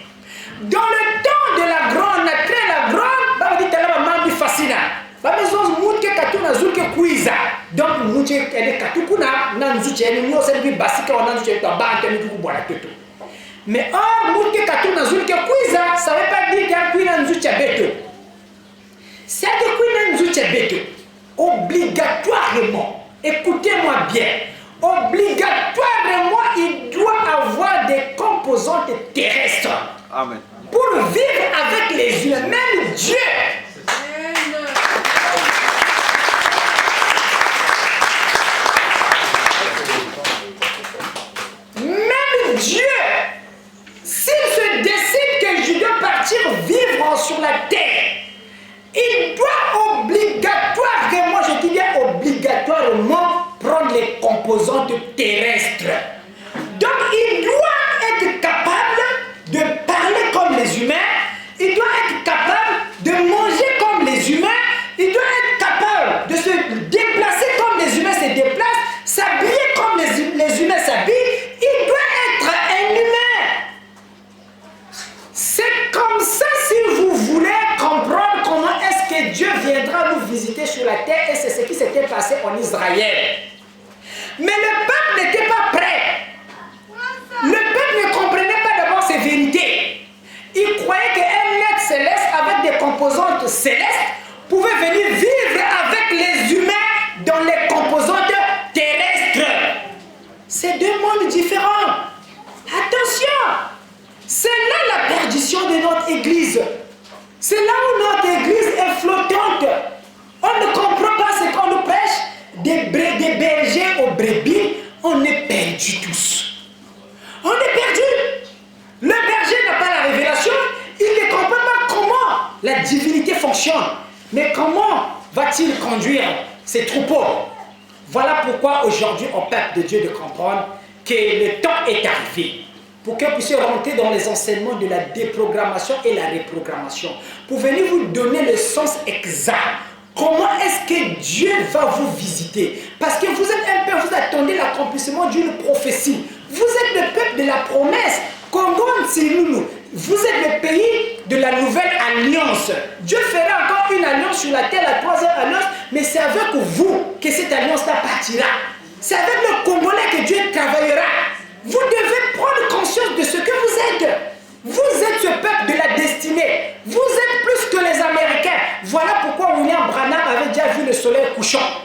Dans le temps de la grande, après la grande, bah, on dit que maman dit fascina. Bah, mais on montre que katuna zuke kuiza. Donc montre que katukuna nanzuche ni nyo c'est lui basika on nanzuche to banque ni ku bola toto. Mais or montre que katuna zuke kuiza, ça veut pas dire que kuina nzuche beto. C'est que kuina nzuche beto. Obligatoirement, écoutez-moi bien, obligatoirement, il doit avoir des composantes terrestres. Amen. Pour vivre avec les humains, même Dieu. Même Dieu, s'il se décide que je dois partir vivre sur la terre, il doit obligatoirement, je dis bien obligatoirement, prendre les composantes terrestres. Donc il doit être capable de parler comme les humains, il doit être capable de manger comme les humains, il doit être capable de se déplacer comme les humains se déplacent, s'habiller comme les humains s'habillent, il doit être un humain. C'est comme ça, si vous voulez comprendre comment est-ce que Dieu viendra nous visiter sur la terre, et c'est ce qui s'était passé en Israël. Mais le peuple n'était pas prêt. Le peuple ne comprenait pas d'abord ces vérités. Il croyait qu'un être céleste avec des composantes célestes pouvait venir vivre avec les humains dans les composantes terrestres. C'est deux mondes différents. Attention! C'est là la perdition de notre église. C'est là où notre église est flottante. On ne comprend pas ce qu'on nous prêche. Des bergers aux brebis, on est perdus tous. On est perdus. Le berger n'a pas la révélation. Il ne comprend pas comment la divinité fonctionne. Mais comment va-t-il conduire ses troupeaux? Voilà pourquoi aujourd'hui on peuple de Dieu de comprendre que le temps est arrivé. Pour que vous puissiez rentrer dans les enseignements de la déprogrammation et la reprogrammation. Pour venir vous donner le sens exact. Comment est-ce que Dieu va vous visiter? Parce que vous êtes un peuple, vous attendez l'accomplissement d'une prophétie. Vous êtes le peuple de la promesse. Vous êtes le pays de la nouvelle alliance. Dieu fera encore une alliance sur la terre, la troisième alliance, mais c'est avec vous que cette alliance-là partira. C'est avec le Congolais que Dieu travaillera. Vous devez prendre conscience de ce que vous êtes. Vous êtes ce peuple de la destinée. Vous êtes plus que les Américains. Voilà pourquoi William Branham avait déjà vu le soleil couchant.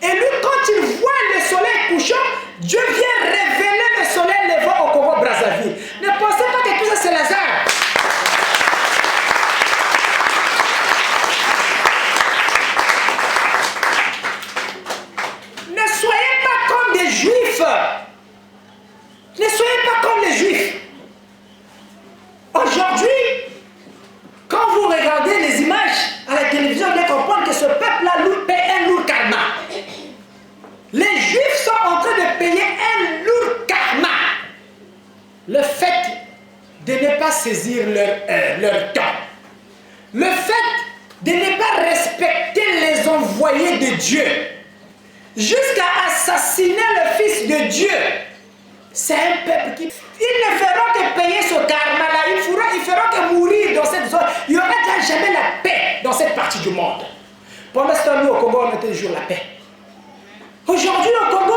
Et lui, quand il voit le soleil couchant, Dieu vient révéler le soleil levant au Congo-Brazzaville. Ne pensez pas que tout ça c'est Lazare. Ne soyez pas comme des Juifs. Ne soyez pas comme les Juifs. Aujourd'hui, quand vous regardez les images à la télévision, vous allez comprendre que ce peuple-là paie un lourd karma. Les Juifs sont en train de payer un lourd karma. Le fait de ne pas saisir leur temps. Le fait de ne pas respecter les envoyés de Dieu. Jusqu'à assassiner le Fils de Dieu. C'est un peuple qui... Ils ne feront que payer ce karma-là. Ils feront que mourir dans cette zone. Il n'y aura jamais la paix dans cette partie du monde. Pendant ce temps, nous, au Congo, on était toujours la paix. Aujourd'hui, au Congo,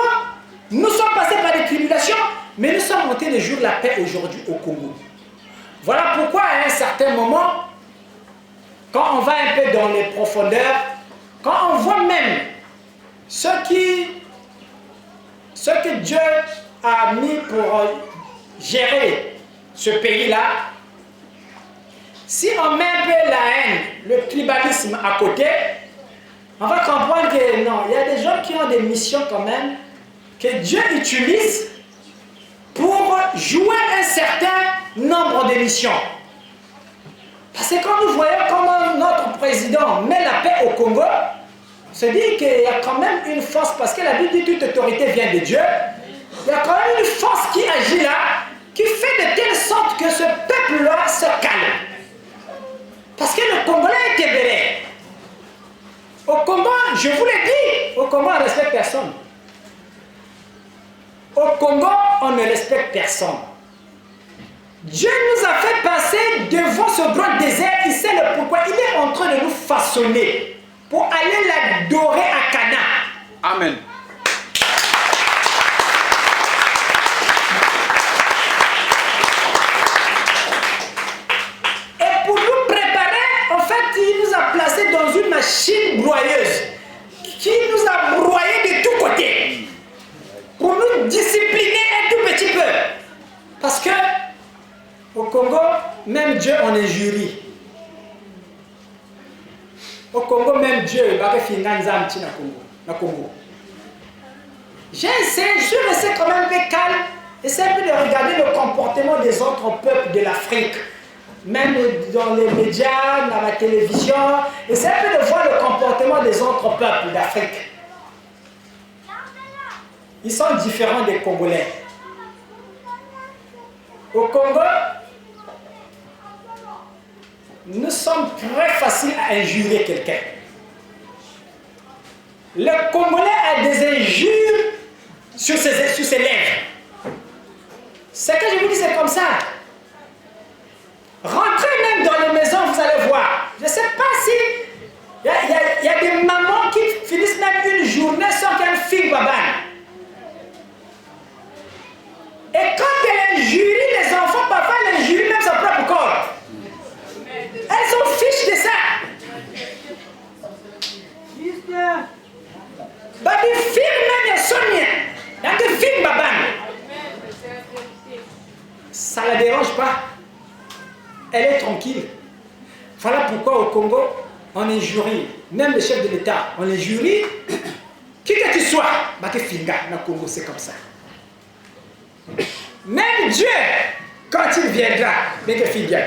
nous sommes passés par des tribulations, mais nous sommes montés le jour de la paix aujourd'hui au Congo. Voilà pourquoi, à un certain moment, quand on va un peu dans les profondeurs, quand on voit même ce que Dieu a mis pour gérer ce pays-là, si on met un peu la haine, le tribalisme à côté, on va comprendre que non, il y a des gens qui ont des missions quand même, que Dieu utilise pour jouer un certain nombre de missions. Parce que quand nous voyons comment notre président met la paix au Congo, on se dit qu'il y a quand même une force, parce que la Bible dit toute autorité vient de Dieu. Il y a quand même une force qui agit là, qui fait de telle sorte que ce peuple-là se calme. Parce que le Congolais est libéré. Au Congo, je vous l'ai dit, au Congo, on ne respecte personne. Au Congo, on ne respecte personne. Dieu nous a fait passer devant ce grand désert, il sait le pourquoi. Il est en train de nous façonner pour aller l'adorer à Cana. Amen. Et pour nous préparer, en fait, il nous a placés dans une machine broyeuse qui nous a broyés de tous côtés pour nous discipliner un tout petit peu. Parce que au Congo, même Dieu en injurie. Au Congo, même Dieu, il va faire na Congo. J'ai essayé, je suis resté quand même un peu calme, essayer un peu de regarder le comportement des autres peuples de l'Afrique. Même dans les médias, dans la télévision, essayer un peu de voir le comportement des autres peuples d'Afrique. Ils sont différents des Congolais. Au Congo, nous sommes très faciles à injurer quelqu'un. Le Congolais a des injures sur ses lèvres. Ce que je vous dis, c'est comme ça. Rentrez même dans les maisons, vous allez voir. Je ne sais pas si il y a des mamans qui finissent même une journée sans qu'un film babane. Et quand elle injurie les enfants, parfois elle injurie même son propre corps. Elles sont fiches de ça. Bah, des films même, Sonia. Il y a des films, babane. Ça ne la dérange pas. Elle est tranquille. Voilà pourquoi au Congo, on injurie. Même le chef de l'État, on injurie. Qui que tu sois, bah, que finga, dans le Congo, c'est comme ça. Même Dieu, quand il viendra, mais que finga.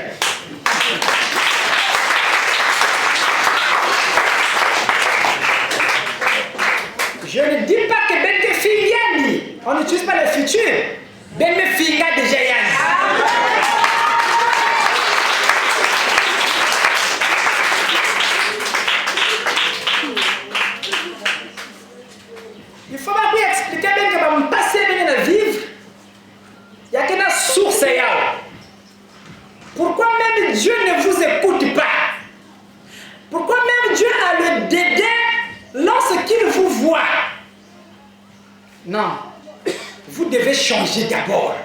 Je ne dis pas que Bente Filiani, on n'utilise pas le futur. Bente Finga déjà Yann. Il faut pas lui expliquer bien que va me passer bien à vivre. Il y a qu'une source là. Pourquoi même Dieu ne vous écoute pas? Pourquoi même Dieu a le dédain lorsqu'il vous voit? Non, vous devez changer d'abord.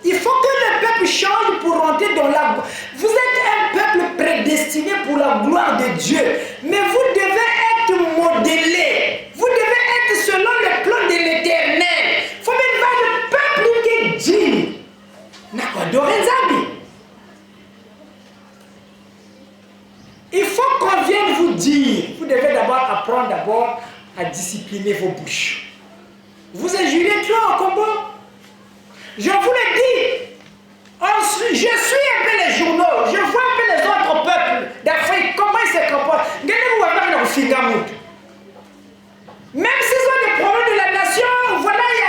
Il faut que le peuple change pour rentrer dans la gloire. Vous êtes un peuple prédestiné pour la gloire de Dieu, mais vous devez être modélé. Vous devez être selon le plan de l'Éternel. Il faut même voir le peuple qui dit il faut qu'on vienne vous dire. Vous devez d'abord apprendre à discipliner vos bouches. Vous injuriez trop au Congo. Je vous le dis. Je suis un peu les journaux. Je vois un peu les autres peuples d'Afrique. Comment ils se comportent. Même s'ils ont des problèmes de la nation, voilà, il y a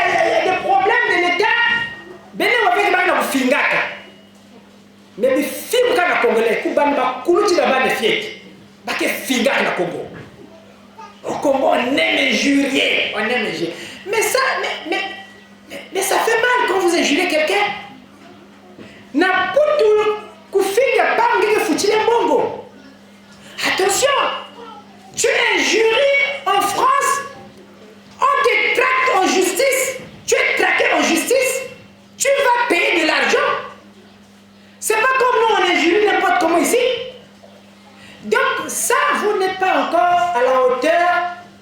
des problèmes de l'État. Mais les films quand les Congolais, au Congo, on aime injurier. On aime injurier. Mais ça fait mal quand vous injuriez quelqu'un. Attention, tu injuries en France, on te traque en justice, tu es traqué en justice, tu vas payer de l'argent. C'est pas comme nous, on injurie n'importe comment ici. Donc ça, vous n'êtes pas encore à la hauteur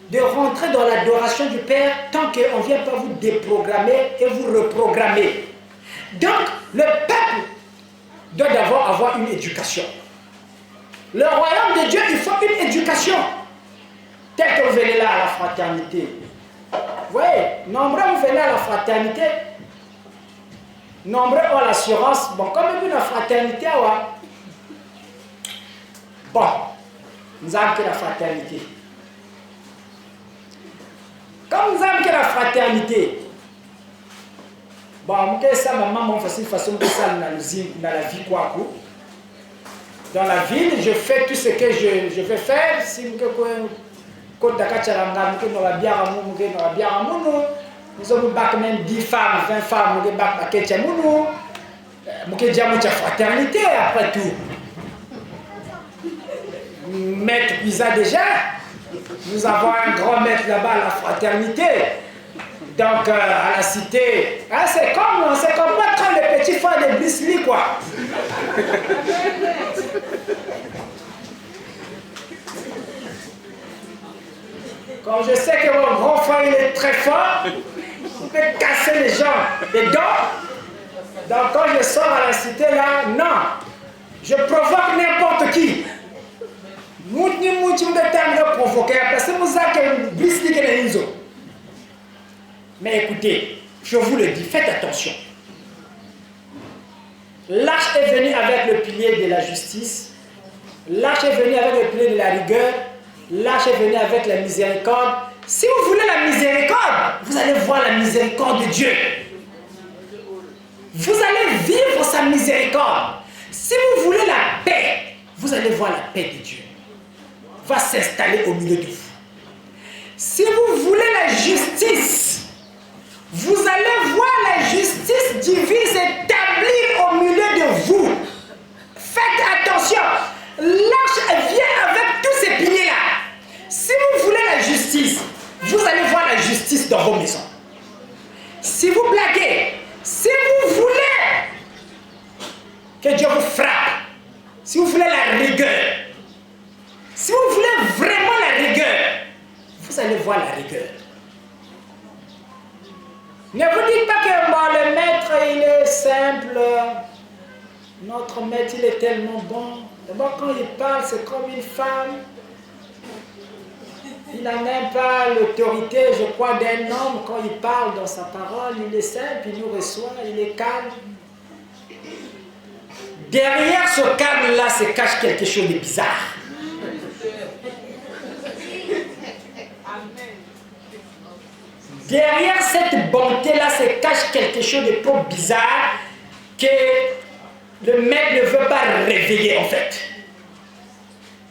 de rentrer dans l'adoration du Père tant qu'on ne vient pas vous déprogrammer et vous reprogrammer. Donc, le peuple doit d'abord avoir une éducation. Le royaume de Dieu, il faut une éducation. Tel que vous venez là à la fraternité. Vous voyez, nombreux vous venez à la fraternité. Nombreux ont l'assurance. Bon, comme vous la fraternité, bon, nous avons que la fraternité. Comme nous avons que la fraternité, bon, ça, maman, façon que ça dans la vie, quoi. Dans la ville, je fais tout ce que je veux faire. Si je Nous avons même 10 femmes, 20 femmes, nous avons la fraternité après tout. Maître Pisa déjà, nous avons un grand maître là-bas, la fraternité. Donc à la cité, hein, c'est comme moi quand les petits frères de Brisly quoi. Quand je sais que mon grand frère il est très fort, il peut casser les gens les dents. Donc quand je sors à la cité là, non, je provoque n'importe qui. Mouti me provoquer parce que vous avez Brisly qui est une. Mais écoutez, je vous le dis, faites attention. L'arche est venue avec le pilier de la justice, l'arche est venue avec le pilier de la rigueur, l'arche est venue avec la miséricorde. Si vous voulez la miséricorde, vous allez voir la miséricorde de Dieu. Vous allez vivre sa miséricorde. Si vous voulez la paix, vous allez voir la paix de Dieu. Va s'installer au milieu de vous. Si vous voulez la justice, vous allez voir la justice divine s'établir au milieu de vous. Faites attention. L'arche vient avec tous ces piliers-là. Si vous voulez la justice, vous allez voir la justice dans vos maisons. Si vous blaguez, si vous voulez que Dieu vous frappe, si vous voulez la rigueur, si vous voulez vraiment la rigueur, vous allez voir la rigueur. Ne vous dites pas que bon, le maître il est simple, notre maître il est tellement bon. D'abord quand il parle c'est comme une femme. Il n'a même pas l'autorité, je crois, d'un homme quand il parle dans sa parole. Il est simple, il nous reçoit, il est calme. Derrière ce calme-là se cache quelque chose de bizarre. Derrière cette bonté-là se cache quelque chose de trop bizarre que le maître ne veut pas réveiller en fait.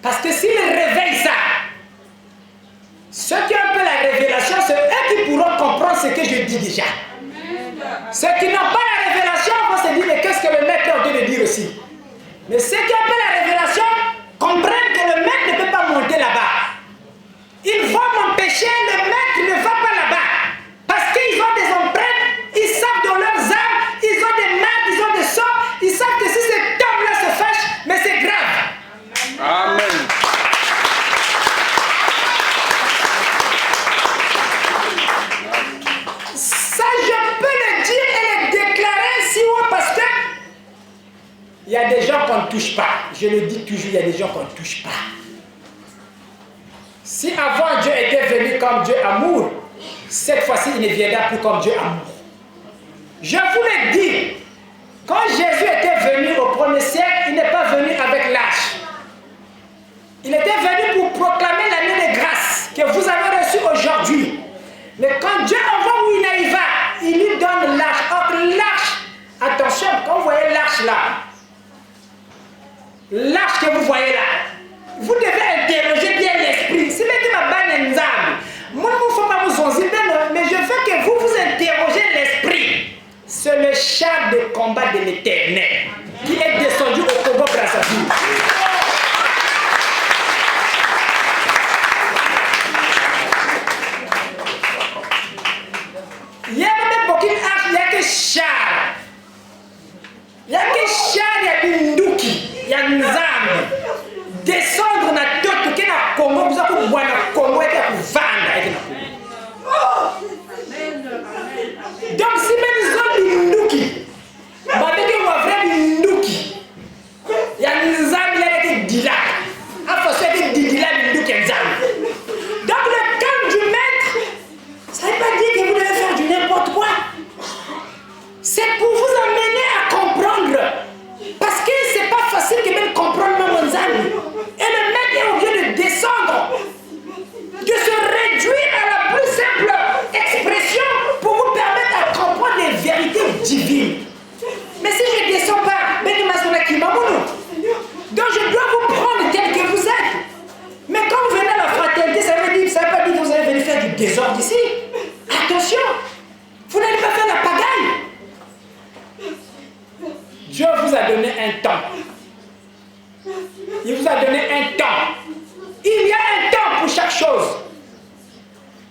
Parce que s'il réveille ça, ceux qui ont un peu la révélation, c'est eux qui pourront comprendre ce que je dis déjà. Ceux qui n'ont pas la révélation vont se dire mais qu'est-ce que le maître est en train de dire aussi. Mais ceux qui ont un peu la révélation comprennent que le maître ne peut pas monter là-bas. Ils vont m'empêcher, le maître ne va pas là-bas. Parce qu'ils ont des empreintes, ils savent dans leurs âmes, ils ont des marques, ils ont des sorts, ils savent que si cet homme-là se fâche, mais c'est grave. Amen. Ça, je peux le dire et le déclarer si oui, parce que il y a des gens qu'on ne touche pas. Je le dis toujours, il y a des gens qu'on ne touche pas. Si avant Dieu était venu comme Dieu amour, cette fois-ci il ne viendra plus comme Dieu amour. Je vous le dis, quand Jésus était venu au premier siècle, il n'est pas venu avec l'âge. Il était venu pour proclamer l'année de grâce que vous avez reçue aujourd'hui. Mais quand Dieu envoie Winaïva, il lui donne l'arche. Or l'arche, attention, quand vous voyez l'arche là, l'arche que vous voyez là, vous devez interroger bien l'esprit. Si vous ma banne moi ne faut pas vous zonzer, mais je veux que vous vous interrogez l'esprit. C'est le char de combat de l'Éternel qui est descendu au Congo-Brazzaville. Il y a même beaucoup d'arches, il n'y a que char. Il n'y a que char, il y a Binduki, il y a Nzam. Descendre dans la tête qui est dans le Congo, vous avez voir le Congo et vous vendre. Donc si même ils ont Binduki, vous avez dit qu'on vrai Binduki. Il y a Nzam, il y a des Dila. Après ça, il y a des Dila, Binduki et Nzam. Donc le calme du maître, ça ne veut pas dire que vous devez faire du n'importe quoi. C'est pour vous amener à comprendre. Parce que c'est pas facile que même comprendre mon Nzam. Et le maître est obligé de descendre, de se réduire à la plus simple expression pour vous permettre à comprendre les vérités divines. Mais si je ne descends pas, donc je dois vous prendre tel que vous êtes. Mais quand vous venez à la fraternité, ça veut pas dire que vous allez venir faire du désordre ici. Attention, Dieu vous a donné un temps. Il vous a donné un temps. Il y a un temps pour chaque chose.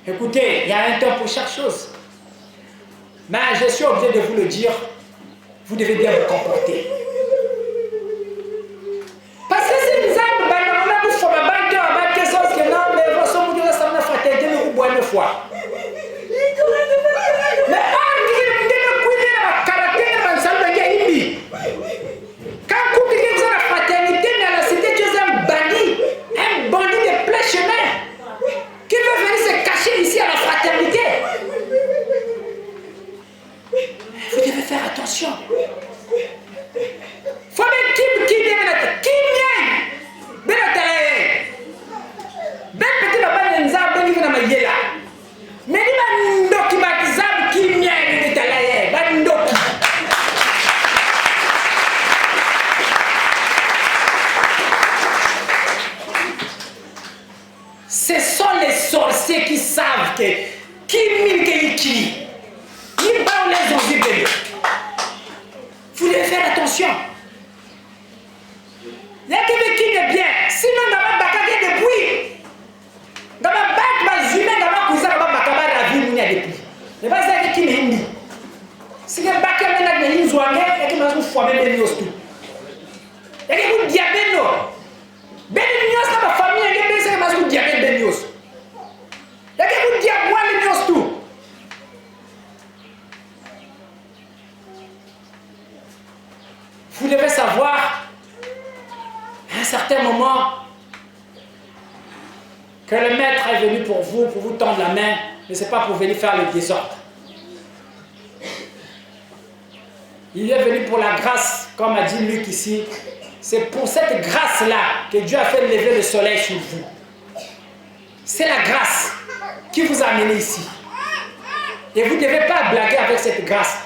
Écoutez, il y a un temps pour chaque chose. Mais je suis obligé de vous le dire. Vous devez bien vous comporter. Parce que si nous avons une fois. Mais quand vous êtes dans la fraternité, dans la cité, tu es un bandit de plein chemin qui veut venir se cacher ici à la fraternité. Vous devez faire attention. Faut mettre qui ce sont les sorciers qui savent que vous devez faire attention. Il y a quelqu'un qui est bien. Sinon, on va bacaquer depuis. On va battre les humains, on va couser, on va bacaquer la vie, on a depuis. Ne pas dire qu'il est indi. Si vous battez maintenant les lignes zoannées, il y a qui vous formez des nios tout. Il y a qui vous diabète non. Ben nios dans ma famille, il y a qui vous diabète ben nios. Il y a qui vous diabète les nios tout. Vous devez savoir, à un certain moment, que le maître est venu pour vous tendre la main, mais ce n'est pas pour venir faire le désordre. Il est venu pour la grâce, comme a dit Luc ici. C'est pour cette grâce-là que Dieu a fait lever le soleil sur vous. C'est la grâce qui vous a amené ici. Et vous ne devez pas blaguer avec cette grâce.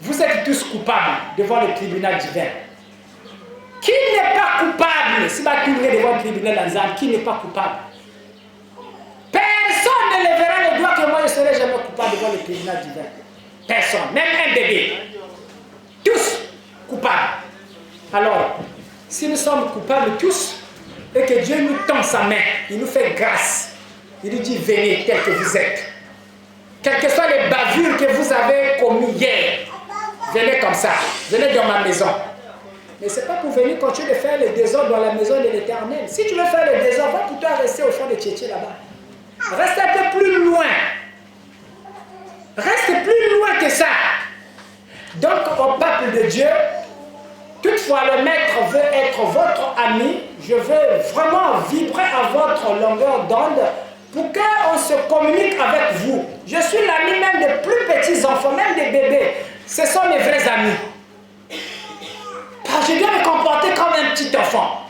Vous êtes tous coupables devant le tribunal divin. Qui n'est pas coupable? Si vous tournez devant le tribunal d'Anzan, qui n'est pas coupable? Personne ne lèvera le doigt que moi je serai jamais coupable devant le tribunal divin. Personne, même un bébé. Tous coupables. Alors, si nous sommes coupables tous, et que Dieu nous tend sa main, il nous fait grâce, il nous dit venez tel que vous êtes. Quelles que soient les bavures que vous avez commises hier, venez comme ça, venez dans ma maison. Mais ce n'est pas pour venir continuer de faire le désordre dans la maison de l'Éternel. Si tu veux faire le désordre, va plutôt rester au champ de Tchétché là-bas. Reste un peu plus loin. Reste plus loin que ça. Donc, au peuple de Dieu, toutefois le maître veut être votre ami. Je veux vraiment vibrer à votre longueur d'onde pour qu'on se communique avec vous. Je suis l'ami même des plus petits enfants, même des bébés. Ce sont mes vrais amis. Parce que je dois me comporter comme un petit enfant.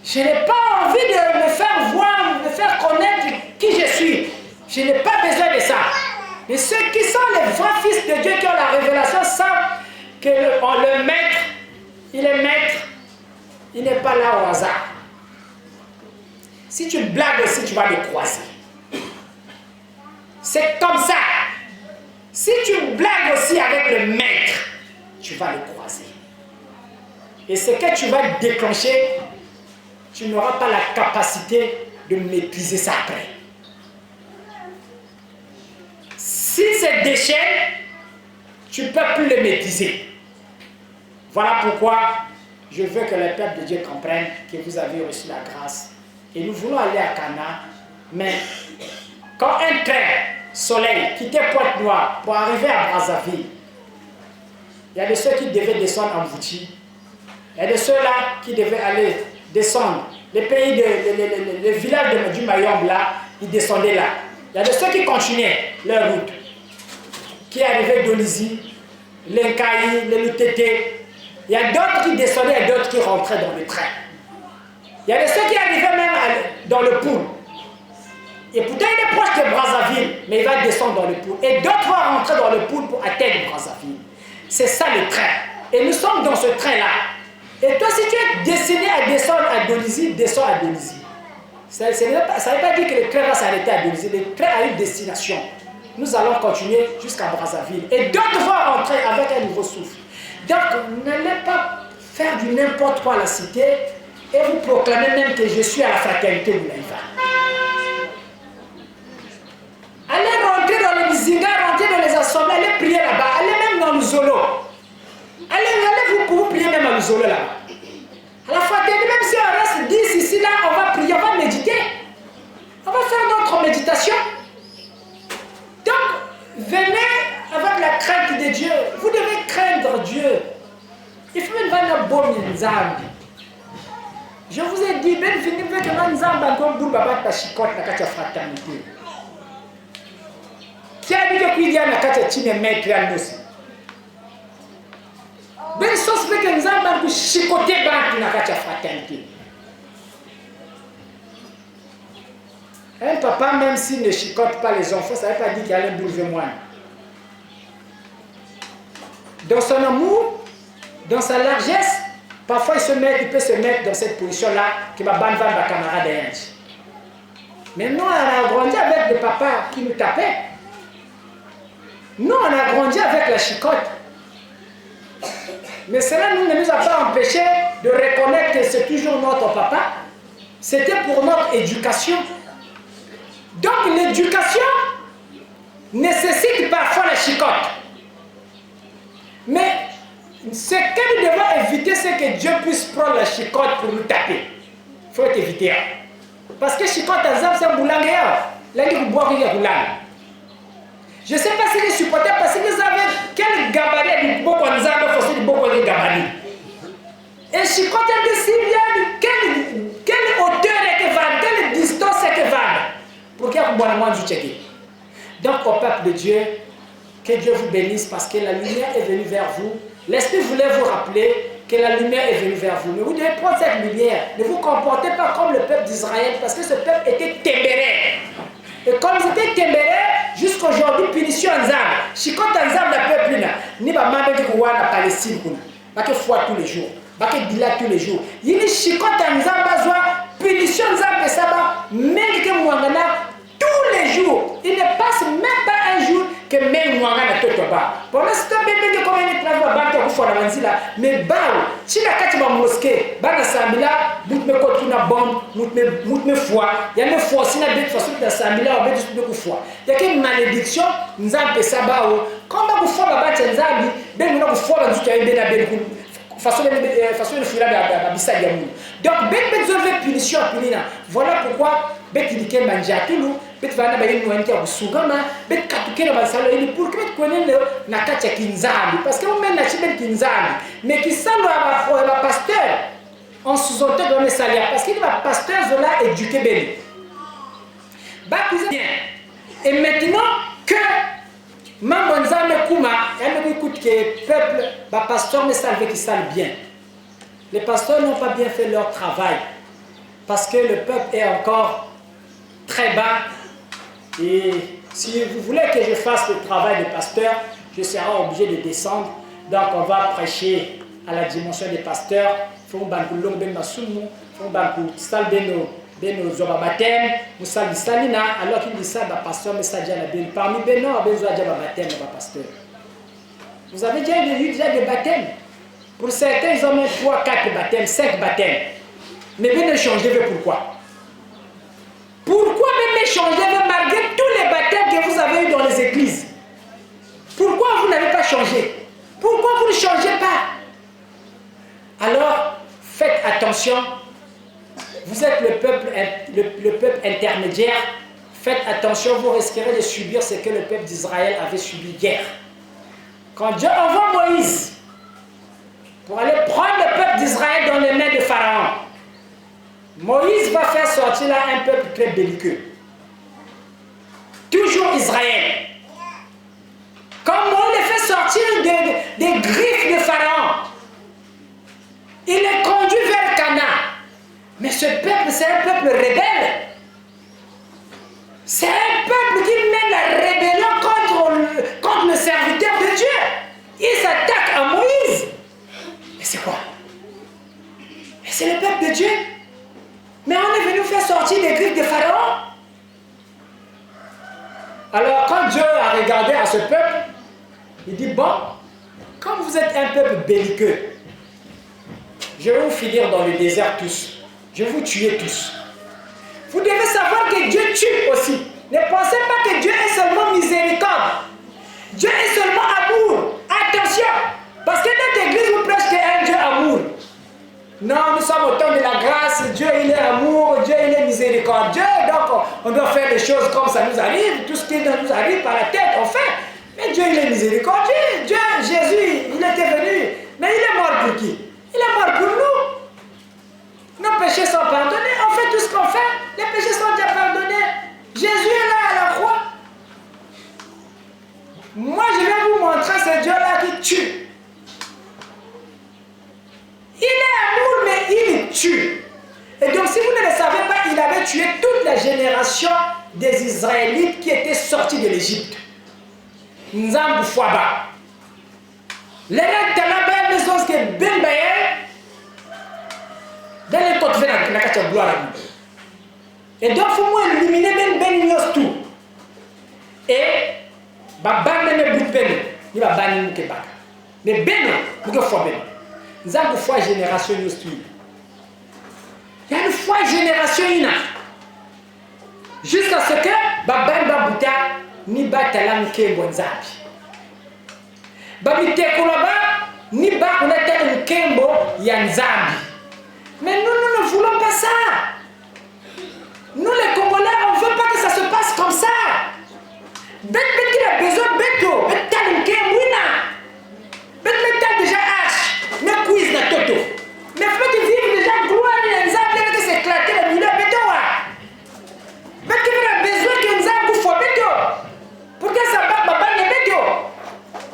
Je n'ai pas envie de me faire voir, de me faire connaître qui je suis. Je n'ai pas besoin de ça. Et ceux qui sont les vrais fils de Dieu qui ont la révélation savent que le maître, il est maître, il n'est pas là au hasard. Si tu blagues aussi, tu vas le croiser. C'est comme ça. Si tu blagues aussi avec le maître, tu vas le croiser. Et ce que tu vas déclencher, tu n'auras pas la capacité de maîtriser ça après. Si c'est déchet, tu ne peux plus le maîtriser. Voilà pourquoi je veux que le peuple de Dieu comprenne que vous avez reçu la grâce. Et nous voulons aller à Cana, mais quand un train soleil quittait Pointe-Noire pour arriver à Brazzaville, il y a de ceux qui devaient descendre en Bouti. Il y a de ceux-là qui devaient aller descendre. Les pays, les villages du Mayombe là, ils descendaient là. Il y a de ceux qui continuaient leur route, qui arrivaient d'Olizy, l'Enkaï, le Lutété. Il y a d'autres qui descendaient et d'autres qui rentraient dans le train. Il y a de ceux qui arrivaient même dans le Poul. Et pourtant il est proche de Brazzaville, mais il va descendre dans le Poul. Et d'autres vont rentrer dans le Poul pour atteindre Brazzaville. C'est ça le train. Et nous sommes dans ce train-là. Et toi, si tu es destiné à descendre à Dolizy, descends à Dolizy. Ça ne veut pas dire que le train va s'arrêter à Dolizy. Le train a une destination. nous allons continuer jusqu'à Brazzaville. Et d'autres vont rentrer avec un nouveau souffle. Donc, n'allez pas faire du n'importe quoi à la cité et vous proclamez même que je suis à la fraternité de l'Aïfa. Allez rentrer dans les Zinga, rentrer dans les assemblées, allez prier là-bas, allez même dans le Zolo. Allez vous prier même à le Zolo là-bas. À la fraternité, même si on reste 10 ici, là, on va prier, on va méditer. On va faire notre méditation. Donc, venez avec la crainte de Dieu. Vous devez craindre Dieu. Il faut même voir bon nzambi. Je vous ai dit, ben fini avec un nzambi encore pour baba ta chicote na kati ya fraternité. Qui a dit que kuidia na kati ya chine maître ya nosi. Ben sos avec un nzambi pour chicoter bantu na kati ya fraternité. Un papa, même s'il ne chicote pas les enfants, ça ne veut pas dire qu'il y a un boulevard moine. Dans son amour, dans sa largesse, parfois il peut se mettre dans cette position-là, qui m'a ban ma camarade d'Inde. Mais nous, on a grandi avec des papas qui nous tapaient. Nous, on a grandi avec la chicote. Mais cela ne nous a pas empêché de reconnaître que c'est toujours notre papa. C'était pour notre éducation. Donc l'éducation nécessite parfois la chicote. Mais ce que nous devons éviter, c'est que Dieu puisse prendre la chicote pour nous taper. Il faut éviter. Parce que chicote, c'est un boulangue. Je ne sais pas si les supporters, parce que vous avez quel gabarit du Boko Nzambe, il faut du Boko gabarit. Et chicote est si bien, quelle hauteur est que va, quelle distance est que va. Pour qu'il y ait un bon moment du tchéqué. Donc au peuple de Dieu, que Dieu vous bénisse parce que la lumière est venue vers vous. L'Esprit voulait vous rappeler que la lumière est venue vers vous. Mais vous devez prendre cette lumière. Ne vous comportez pas comme le peuple d'Israël parce que ce peuple était téméraire. Et comme ils étaient téméraires, jusqu'aujourd'hui, punition en Zam. Si quand en Zam n'a pas plus, ni pas mal de quoi en Palestine, pas que foi tous les jours, pas que dila tous les jours. Il y a chicot en Zam, punition en Zam, et ça va, même que moi, tous les jours. Il ne passe même pas un jour que même moi, je ne peux pas. Pendant ce temps, je ne sais pas comment il là. Mais bah, si la carte de mosquée, bah, la samila, bout me côté une bombe, bout me foi. Il y a une foi, si la bête façon de la samila, on va dire que foi. Il y a une malédiction, nous avons ça bah, quand on foi, bah, tu as un ben, nous avons foi, bah, tu as un ben, façon de fuir la bissa diamou. Donc, ben, besoin punition, punina. Voilà pourquoi. Bet ilike manjatulu bet vana bali nuanti ya busugama bet katukena basalo ili pour que bet konene na kacha kinzambi parce que on mène na chibet kinzambi mais qui salo aba pasteur en sous-entend dans les salaires parce qu'il va pasteur zola éduquer beli ba bien et maintenant que mambonzame kuma elle écoute que peuple ba pasteur me salve qui salve bien. Les pasteurs n'ont pas bien fait leur travail parce que le peuple est encore très bas et si vous voulez que je fasse le travail de pasteur, je serai obligé de descendre. Donc on va prêcher à la dimension des pasteurs. Faut banku long ben masumu, faut banku sal beno zoba baptême, musal salina alors qu'il dit ça ba pasteur mais ça déjà la ben parmi beno besoin déjà baptême ba pasteur. Vous avez déjà eu des baptêmes. Pour certains ils ont même 3, 4 baptêmes, 5 baptêmes. Mais bien changer pourquoi? Pourquoi même changer malgré tous les baptêmes que vous avez eu dans les églises? Pourquoi vous n'avez pas changé? Pourquoi vous ne changez pas? Alors, faites attention. Vous êtes le peuple intermédiaire. Faites attention, vous risquerez de subir ce que le peuple d'Israël avait subi hier. Quand Dieu envoie Moïse pour aller prendre le peuple d'Israël dans les mains de Pharaon, Moïse va faire sortir là un peuple très belliqueux. Toujours Israël. Comme on les fait sortir des griffes de Pharaon, il les conduit vers Canaan. Mais ce peuple, c'est un peuple rebelle. C'est un peuple qui mène la rébellion contre le serviteur de Dieu. Il s'attaque à Moïse. Mais c'est quoi? Et c'est le peuple de Dieu. Mais on est venu faire sortir des griffes de Pharaon. Alors quand Dieu a ce peuple, il dit, bon, comme vous êtes un peuple belliqueux, je vais vous finir dans le désert tous. Je vais vous tuer tous. Vous devez savoir que Dieu tue aussi. Ne pensez pas que Dieu est seulement miséricorde. Dieu est seulement amour. Attention. Parce que notre église vous prêche qu'un Dieu amour. Non, nous sommes au temps de la grâce. Dieu, il est amour. Dieu, il est miséricordieux. Donc, on doit faire les choses comme ça nous arrive. Tout ce qui nous arrive par la tête, on fait. Mais Dieu, il est miséricordieux. Dieu, Jésus, il était venu. Mais il est mort pour qui? Il est mort pour nous. Nos péchés sont pardonnés. On fait tout ce qu'on fait. Les péchés sont déjà pardonnés. Jésus est là à la croix. Moi, je vais vous montrer ce Dieu-là qui tue. Il est amour, mais il tue. Et donc, si vous ne le savez pas, il avait tué toute la génération des Israélites qui étaient sortis de l'Égypte. Nzambu Fouaba. Les gens qui ont des choses qui sont bien baillées, dans les côtes, la gloire. Et donc, il faut éliminer ben tout. Et, bah, ne bout ben, il va bannir nous Québec. Mais ben, nous que fois ben. Nous avons une fois génération nous suit. Il y a une fois génération ina. Jusqu'à ce que, bah ben babuta ni batala mke bonzabi. Babite kolaba ni ba kunata mkembo ya nzambi. Mais nous ne voulons pas ça. Nous les Congolais, on ne veut pas que ça se passe comme ça. Bête qui a besoin de béto, bête t'as une kémouina. Bête t'as déjà hache, mais quiz na toto. Mais faut que vivre déjà gloire et les arbres qui s'éclater le milieu béto. Bête qui a besoin que nous avons pour béto. Pour que ça batte ma balle béto.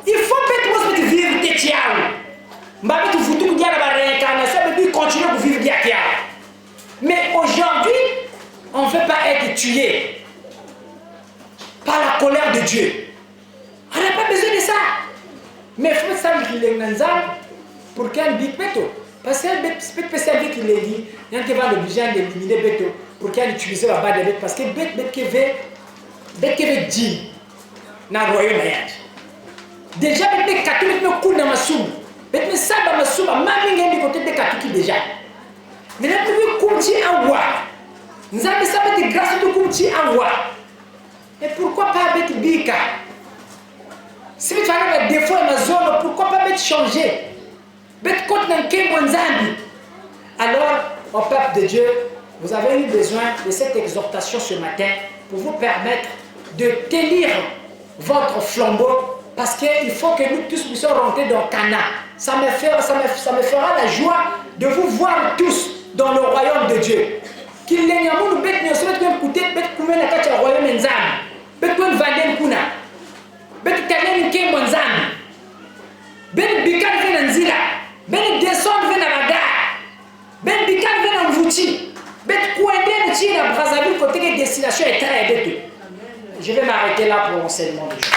Il faut béto pour vivre des tiaou. Mbabi tu foutu que la réincarnation, mais puis continuer pour vivre des tiaou. Mais aujourd'hui, on ne veut pas être tué par la colère de Dieu. On n'a pas besoin de ça. Mais il faut savoir qu'il est dans pour qu'un big béto. Parce qu'un peut servir qu'il est dit, il y a un qui va l'obliger d'éliminer béto pour qu'il utilise la barre de béto. Parce que béto qui veut dire dans le royaume. Déjà, béto catholique me coule dans ma soupe. Béto ça dans ma soupe, ma mère est du côté de catholique déjà. Mais là, vous pouvez continuer à voir. Nous avons ça avec grâce de continuer à voir. Et pourquoi pas avec Bika? Si vous avez des défauts dans la zone, pourquoi pas avec changer? Avec contre un Kembonzambi. Alors, au peuple de Dieu, vous avez eu besoin de cette exhortation ce matin pour vous permettre de tenir votre flambeau parce qu'il faut que nous tous puissions rentrer dans Cana. Ça me fera la joie de vous voir tous dans le royaume de Dieu. Qu'il n'y a pas de bête, mais on va écouter bête comme la carte du royaume Nzam. Bête comme Vanden Kuna. Bête Talen Kem Nzam. Bête Bikal vient en Zila. Bête descend vient à Baga. Bête Bikal vient en Vouti. Bête Kouende Vouti à Brazzaville côté que destination est très bête. Je vais m'arrêter là pour l'enseignement de Dieu.